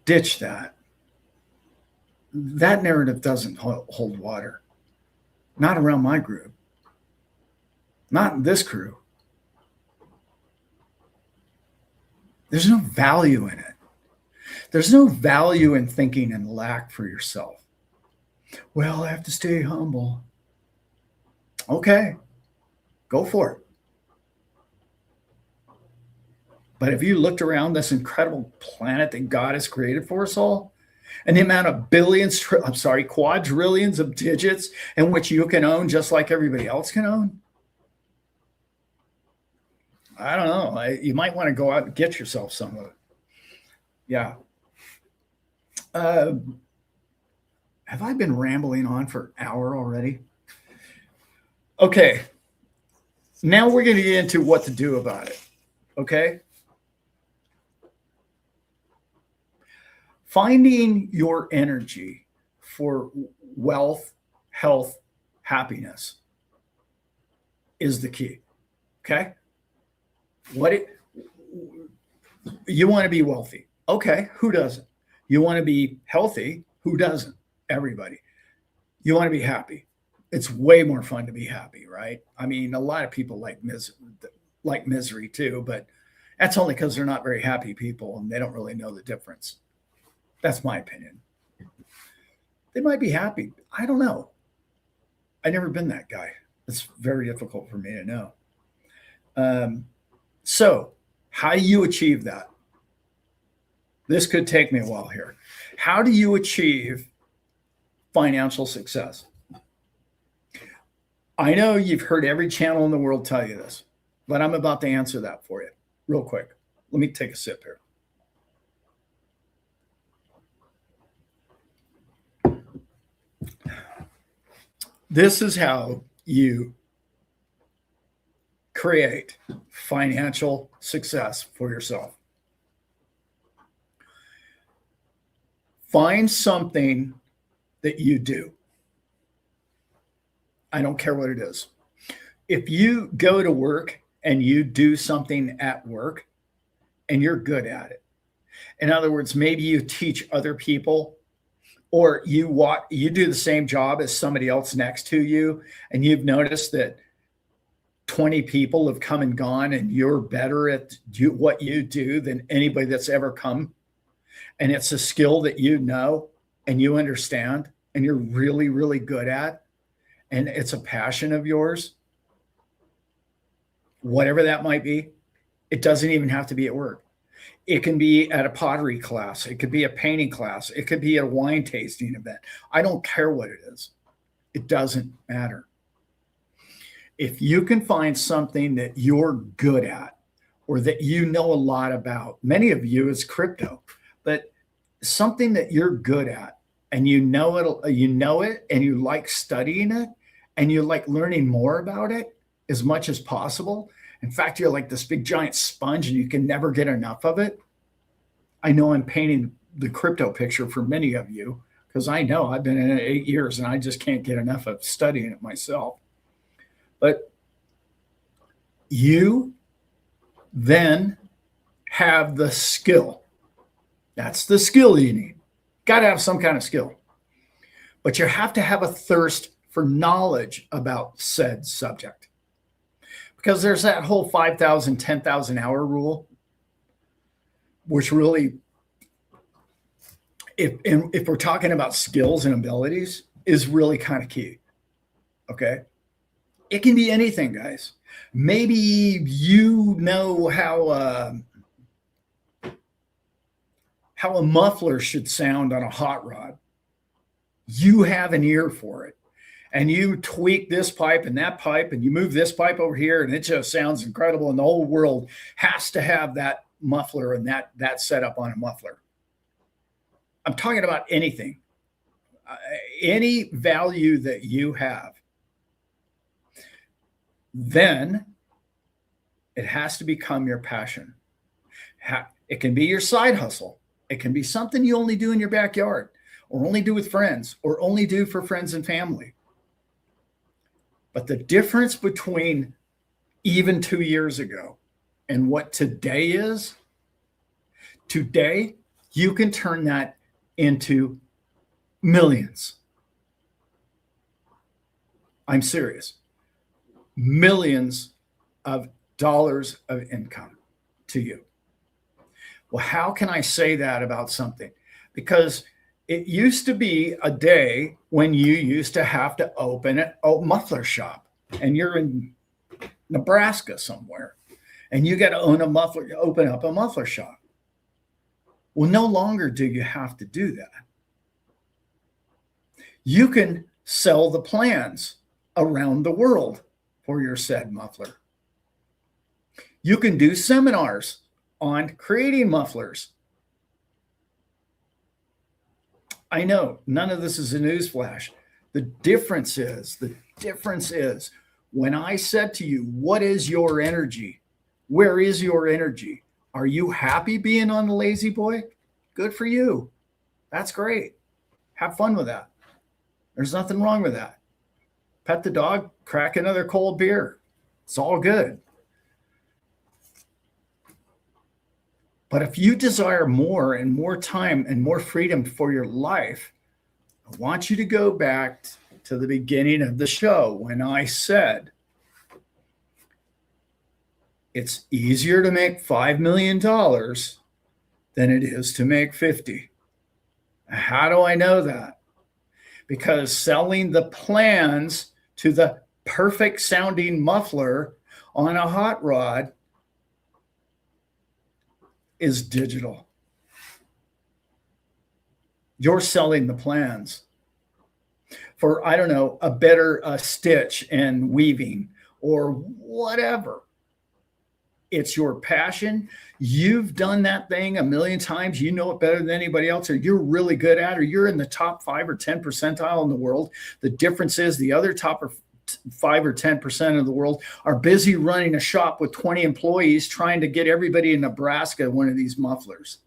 ditch that. That narrative doesn't hold water. Not around my group. Not in this crew. There's no value in it. There's no value in thinking in lack for yourself. Well, I have to stay humble. Okay, go for it. But if you looked around this incredible planet that God has created for us all, and the amount of quadrillions of digits in which you can own just like everybody else can own, I don't know. You might want to go out and get yourself some of it. Yeah. Have I been rambling on for an hour already? Okay. Now we're going to get into what to do about it. Okay. Finding your energy for wealth, health, happiness is the key. Okay. You want to be wealthy. Okay. Who doesn't? You want to be healthy. Who doesn't? Everybody. You want to be happy. It's way more fun to be happy, right? I mean, a lot of people like misery too, but that's only because they're not very happy people and they don't really know the difference. That's my opinion. They might be happy. I don't know. I've never been that guy. It's very difficult for me to know. So how do you achieve that? This could take me a while here. How do you achieve financial success? I know you've heard every channel in the world tell you this, but I'm about to answer that for you real quick. Let me take a sip here. This is how you create financial success for yourself. Find something that you do. I don't care what it is. If you go to work and you do something at work and you're good at it, in other words, maybe you teach other people, or you do the same job as somebody else next to you, and you've noticed that 20 people have come and gone and you're better at what you do than anybody that's ever come. And it's a skill that you know and you understand and you're really, really good at. And it's a passion of yours, whatever that might be. It doesn't even have to be at work. It can be at a pottery class. It could be a painting class. It could be at a wine tasting event. I don't care what it is. It doesn't matter. If you can find something that you're good at or that you know a lot about, many of you is crypto, but something that you're good at and you know it and you like studying it and you like learning more about it as much as possible. In fact, you're like this big giant sponge and you can never get enough of it. I know I'm painting the crypto picture for many of you because I know I've been in it 8 years and I just can't get enough of studying it myself. But you then have the skill. That's the skill you need. Got to have some kind of skill. But you have to have a thirst for knowledge about said subject. Because there's that whole 5,000, 10,000 hour rule, which really, if we're talking about skills and abilities, is really kind of key. Okay? It can be anything, guys. Maybe you know how a muffler should sound on a hot rod. You have an ear for it. And you tweak this pipe and that pipe, and you move this pipe over here, and it just sounds incredible. And the whole world has to have that muffler and that setup on a muffler. I'm talking about anything, any value that you have. Then it has to become your passion. It can be your side hustle. It can be something you only do in your backyard, or only do with friends, or only do for friends and family. But the difference between even 2 years ago and what today is, today you can turn that into millions. I'm serious. Millions of dollars of income to you. Well, how can I say that about something? Because it used to be a day when you used to have to open a muffler shop, and you're in Nebraska somewhere, and you got to open up a muffler shop. Well, no longer do you have to do that. You can sell the plans around the world for your said muffler. You can do seminars on creating mufflers. I know none of this is a newsflash. The difference is when I said to you, what is your energy? Where is your energy? Are you happy being on the lazy boy? Good for you. That's great. Have fun with that. There's nothing wrong with that. Pet the dog, crack another cold beer. It's all good. But if you desire more and more time and more freedom for your life, I want you to go back to the beginning of the show when I said it's easier to make $5 million than it is to make 50. How do I know that? Because selling the plans to the perfect sounding muffler on a hot rod is digital. You're selling the plans for, I don't know, a better stitch and weaving or whatever. It's your passion. You've done that thing a million times. You know it better than anybody else, or you're really good at it, or you're in the top 5 or 10 percentile in the world. The difference is the other top 5 or 10% of the world are busy running a shop with 20 employees trying to get everybody in Nebraska one of these mufflers.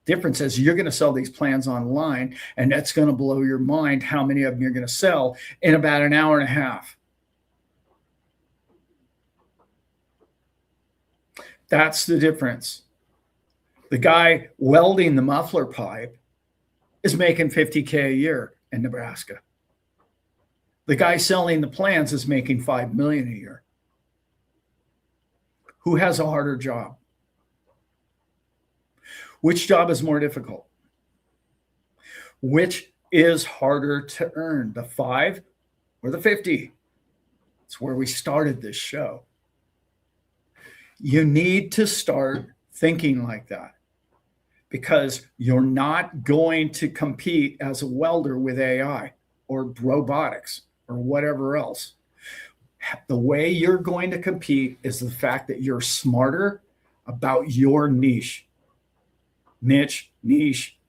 Difference is you're going to sell these plans online, and that's going to blow your mind how many of them you're going to sell in about an hour and a half. That's the difference. The guy welding the muffler pipe is making $50K a year in Nebraska. The guy selling the plans is making $5 million a year. Who has a harder job? Which job is more difficult? Which is harder to earn, the 5 or the 50? It's where we started this show. You need to start thinking like that, because you're not going to compete as a welder with AI or robotics or whatever else. The way you're going to compete is the fact that you're smarter about your niche,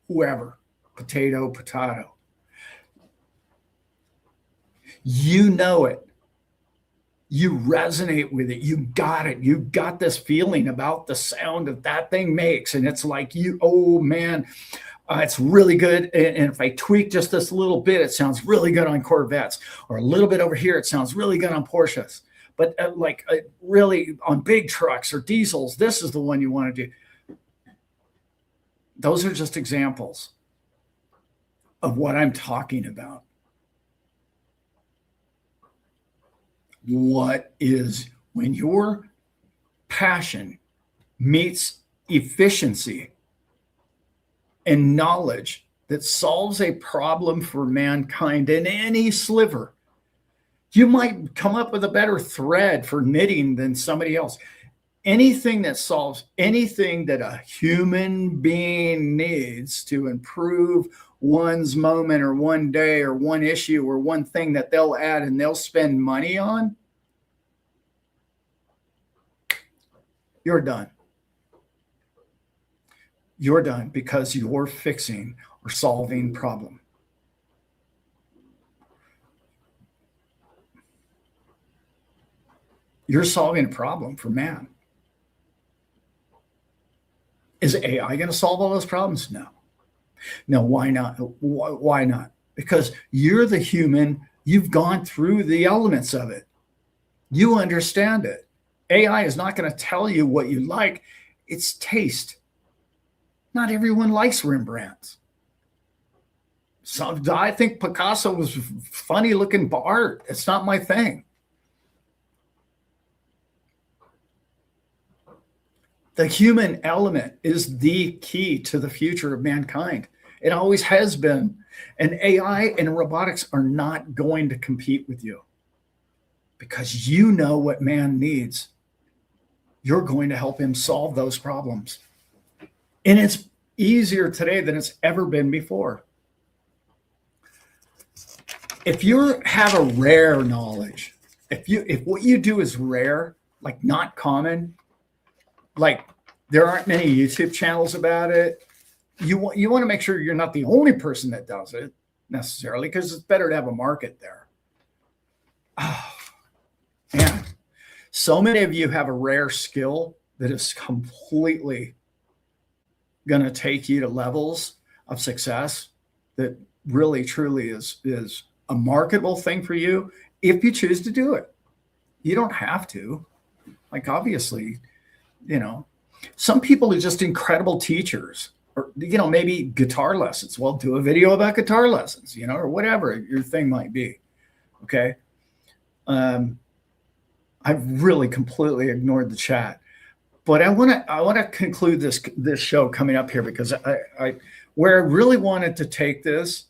whoever, potato. You know it. You resonate with it. You got it. You got this feeling about the sound that thing makes. And it's like, oh man, it's really good. And if I tweak just this little bit, it sounds really good on Corvettes, or a little bit over here, it sounds really good on Porsches. But really on big trucks or diesels, this is the one you want to do. Those are just examples of what I'm talking about. What is when your passion meets efficiency and knowledge that solves a problem for mankind in any sliver. You might come up with a better thread for knitting than somebody else. Anything that solves anything that a human being needs to improve one's moment or one day or one issue or one thing that they'll add and they'll spend money on, you're done. You're done because you're fixing or solving problem. You're solving a problem for man. Is AI going to solve all those problems? No. No, why not? Why not? Because you're the human. You've gone through the elements of it. You understand it. AI is not going to tell you what you like. It's taste. Not everyone likes Rembrandt. I think Picasso was funny looking art. It's not my thing. The human element is the key to the future of mankind. It always has been. And AI and robotics are not going to compete with you because you know what man needs. You're going to help him solve those problems. And it's easier today than it's ever been before. If you have a rare knowledge, if what you do is rare, like not common, like there aren't many YouTube channels about it, you want to make sure you're not the only person that does it necessarily, because it's better to have a market there. Oh, man. So many of you have a rare skill that is completely going to take you to levels of success that really, truly is a marketable thing for you if you choose to do it. You don't have to. Like, obviously, some people are just incredible teachers, or, maybe guitar lessons. Well, do a video about guitar lessons, or whatever your thing might be. Okay. I've really completely ignored the chat, but I want to conclude this show coming up here, because where I really wanted to take this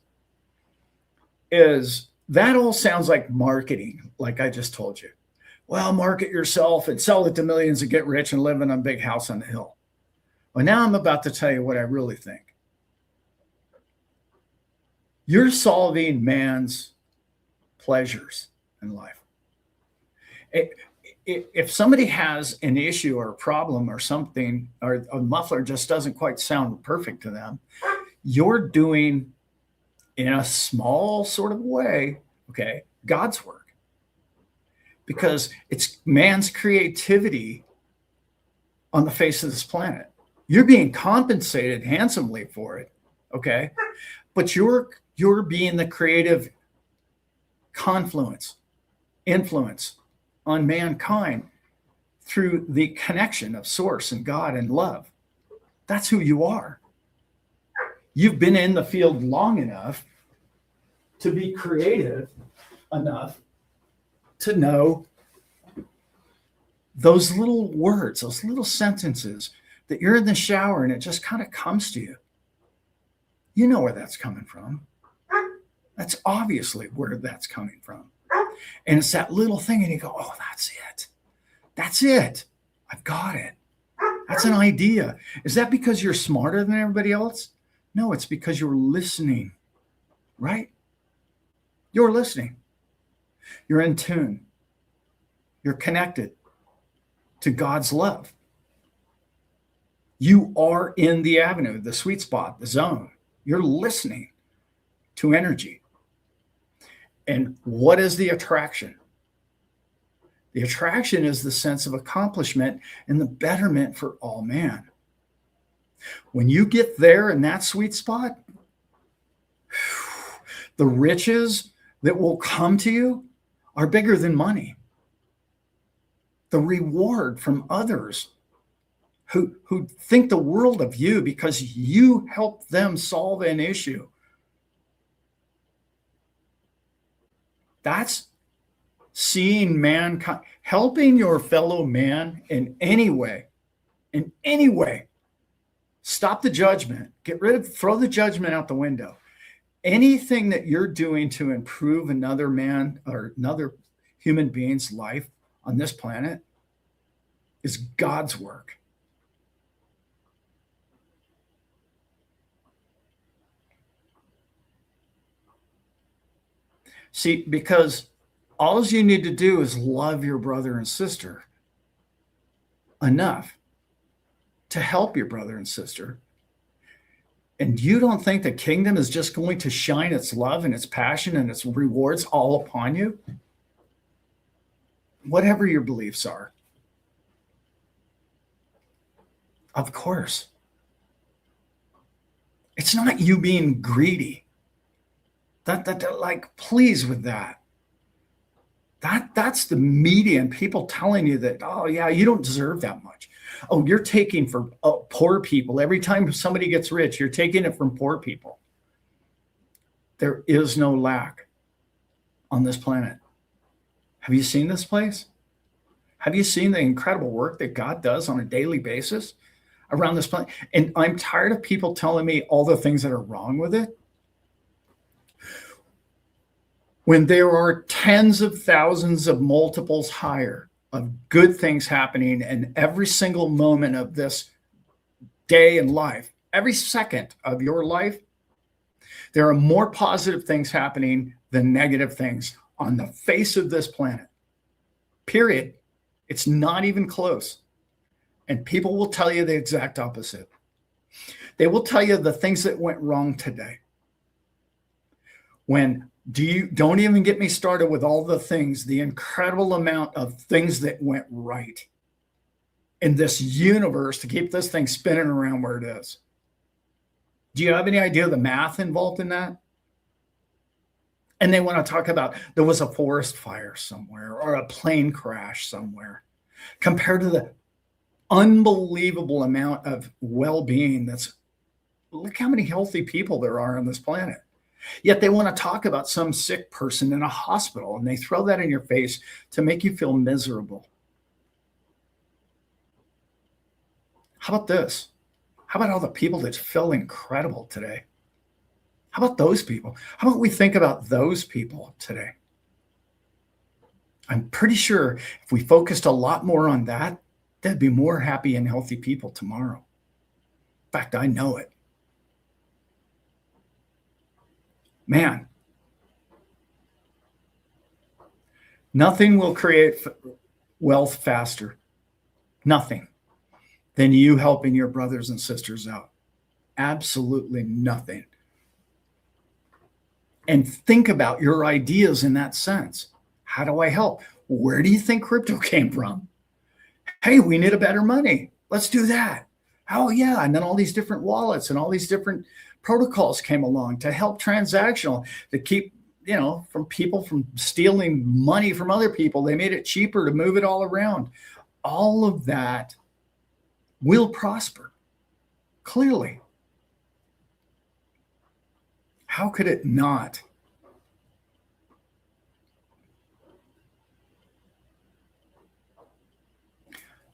is that all sounds like marketing, like I just told you. Well, market yourself and sell it to millions and get rich and live in a big house on the hill. Well, now I'm about to tell you what I really think. You're solving man's pleasures in life. If somebody has an issue or a problem or something, or a muffler just doesn't quite sound perfect to them, you're doing, in a small sort of way, okay, God's work. Because it's man's creativity on the face of this planet. You're being compensated handsomely for it, okay? But you're being the creative influence on mankind through the connection of source and God and love. That's who you are. You've been in the field long enough to be creative enough to know those little words, those little sentences that you're in the shower and it just kind of comes to you. You know where that's coming from. That's obviously where that's coming from. And it's that little thing, and you go, oh, that's it. That's it. I've got it. That's an idea. Is that because you're smarter than everybody else? No, it's because you're listening, right? You're listening. You're in tune. You're connected to God's love. You are in the avenue, the sweet spot, the zone. You're listening to energy. And what is the attraction? The attraction is the sense of accomplishment and the betterment for all man. When you get there in that sweet spot, the riches that will come to you are bigger than money. The reward from others who think the world of you because you help them solve an issue. That's seeing mankind, helping your fellow man in any way. Stop the judgment. Throw the judgment out the window. Anything that you're doing to improve another man or another human being's life on this planet is God's work. See, because all you need to do is love your brother and sister enough to help your brother and sister. And you don't think the kingdom is just going to shine its love and its passion and its rewards all upon you? Whatever your beliefs are. Of course. It's not you being greedy. Like, please with that. That's the media and people telling you that, oh yeah, you don't deserve that much. Oh, you're taking from poor people. Every time somebody gets rich, you're taking it from poor people. There is no lack on this planet. Have you seen this place? Have you seen the incredible work that God does on a daily basis around this planet? And I'm tired of people telling me all the things that are wrong with it. When there are tens of thousands of multiples higher of good things happening in every single moment of this day in life, every second of your life, there are more positive things happening than negative things on the face of this planet. Period. It's not even close. And people will tell you the exact opposite. They will tell you the things that went wrong today. Don't even get me started with all the things, the incredible amount of things that went right in this universe to keep this thing spinning around where it is. Do you have any idea the math involved in that? And they want to talk about there was a forest fire somewhere or a plane crash somewhere compared to the unbelievable amount of well-being look how many healthy people there are on this planet. Yet they want to talk about some sick person in a hospital, and they throw that in your face to make you feel miserable. How about this? How about all the people that feel incredible today? How about those people? How about we think about those people today? I'm pretty sure if we focused a lot more on that, there'd be more happy and healthy people tomorrow. In fact, I know it. Man, nothing will create wealth faster, nothing, than you helping your brothers and sisters out. Absolutely nothing. And think about your ideas in that sense. How do I help? Where do you think crypto came from? Hey, we need a better money. Let's do that. Oh, yeah. And then all these different wallets and all these different protocols came along to help transactional, to keep, from people from stealing money from other people. They made it cheaper to move it all around. All of that will prosper, clearly. How could it not?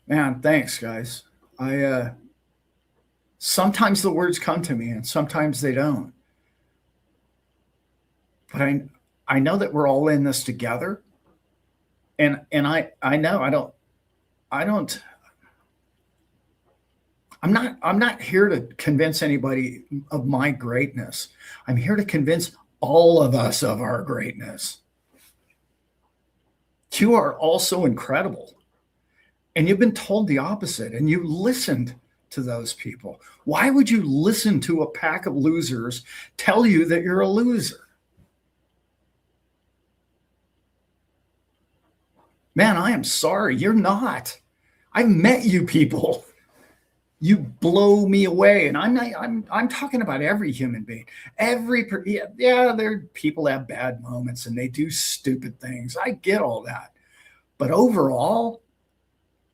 Man, thanks, guys. Sometimes the words come to me and sometimes they don't. But I know that we're all in this together. And I know I don't I'm not here to convince anybody of my greatness. I'm here to convince all of us of our greatness. You are also incredible. And you've been told the opposite, and you listened to those people. Why would you listen to a pack of losers tell you that you're a loser? Man, I am sorry. You're not. I've met you people. You blow me away. And I'm talking about every human being. There people have bad moments and they do stupid things. I get all that. But overall,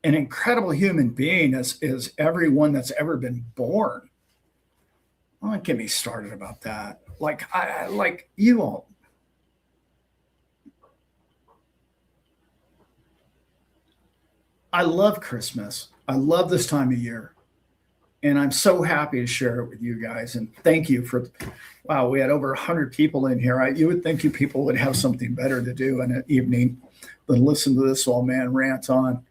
an incredible human being is everyone that's ever been born. Don't get me started about that. Like you all. I love Christmas. I love this time of year. And I'm so happy to share it with you guys. And thank you for, wow, we had over 100 people in here. You would think you people would have something better to do in an evening than listen to this old man rant on.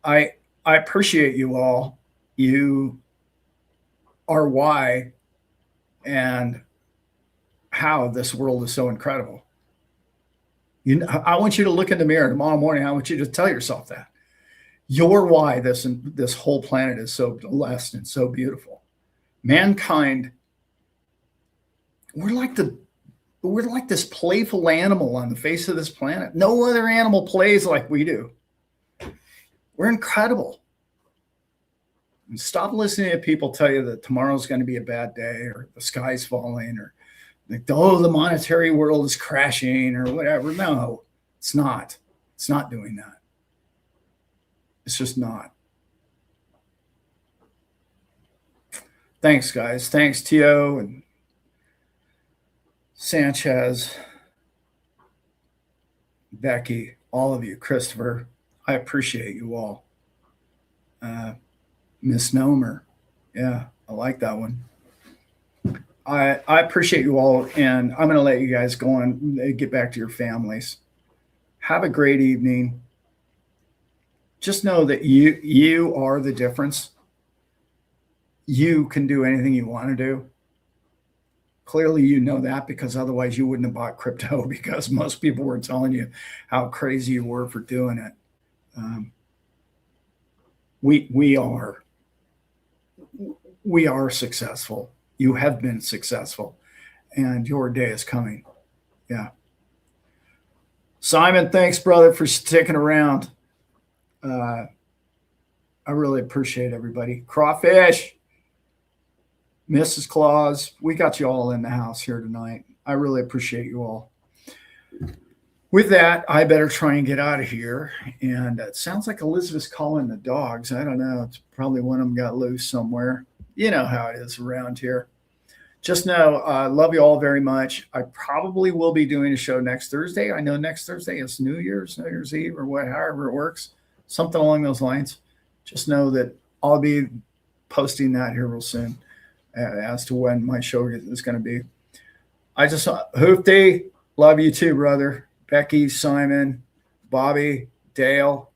I appreciate you all. You are why and how this world is so incredible. I want you to look in the mirror tomorrow morning. I want you to tell yourself that. You're why this whole planet is so blessed and so beautiful. Mankind, we're like this playful animal on the face of this planet. No other animal plays like we do. We're incredible. And stop listening to people tell you that tomorrow's going to be a bad day or the sky's falling or like, oh, the monetary world is crashing or whatever. No, it's not. It's not doing that. It's just not. Thanks, guys. Thanks, Tio and Sanchez, Becky, all of you, Christopher. I appreciate you all. Misnomer. Yeah, I like that one. I appreciate you all, and I'm going to let you guys go on and get back to your families. Have a great evening. Just know that you are the difference. You can do anything you want to do. Clearly, you know that because otherwise you wouldn't have bought crypto because most people were telling you how crazy you were for doing it. We are successful. You have been successful, and your day is coming. Yeah. Simon, thanks, brother, for sticking around. I really appreciate everybody. Crawfish, Mrs. Claus, we got you all in the house here tonight. I really appreciate you all. With that, I better try and get out of here. And it sounds like Elizabeth's calling the dogs. I don't know. It's probably one of them got loose somewhere. You know how it is around here. Just know, I love you all very much. I probably will be doing a show next Thursday. I know next Thursday is New Year's Eve or however it works. Something along those lines. Just know that I'll be posting that here real soon as to when my show is going to be. I just, Hoofty, love you too, brother. Becky, Simon, Bobby, Dale,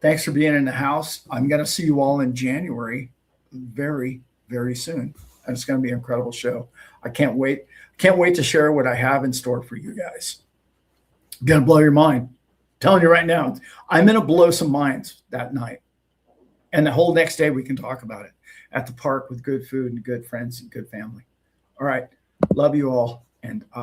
thanks for being in the house. I'm going to see you all in January very, very soon. And it's going to be an incredible show. I can't wait. Can't wait to share what I have in store for you guys. Going to blow your mind. Telling you right now, I'm going to blow some minds that night. And the whole next day we can talk about it at the park with good food and good friends and good family. All right. Love you all. And I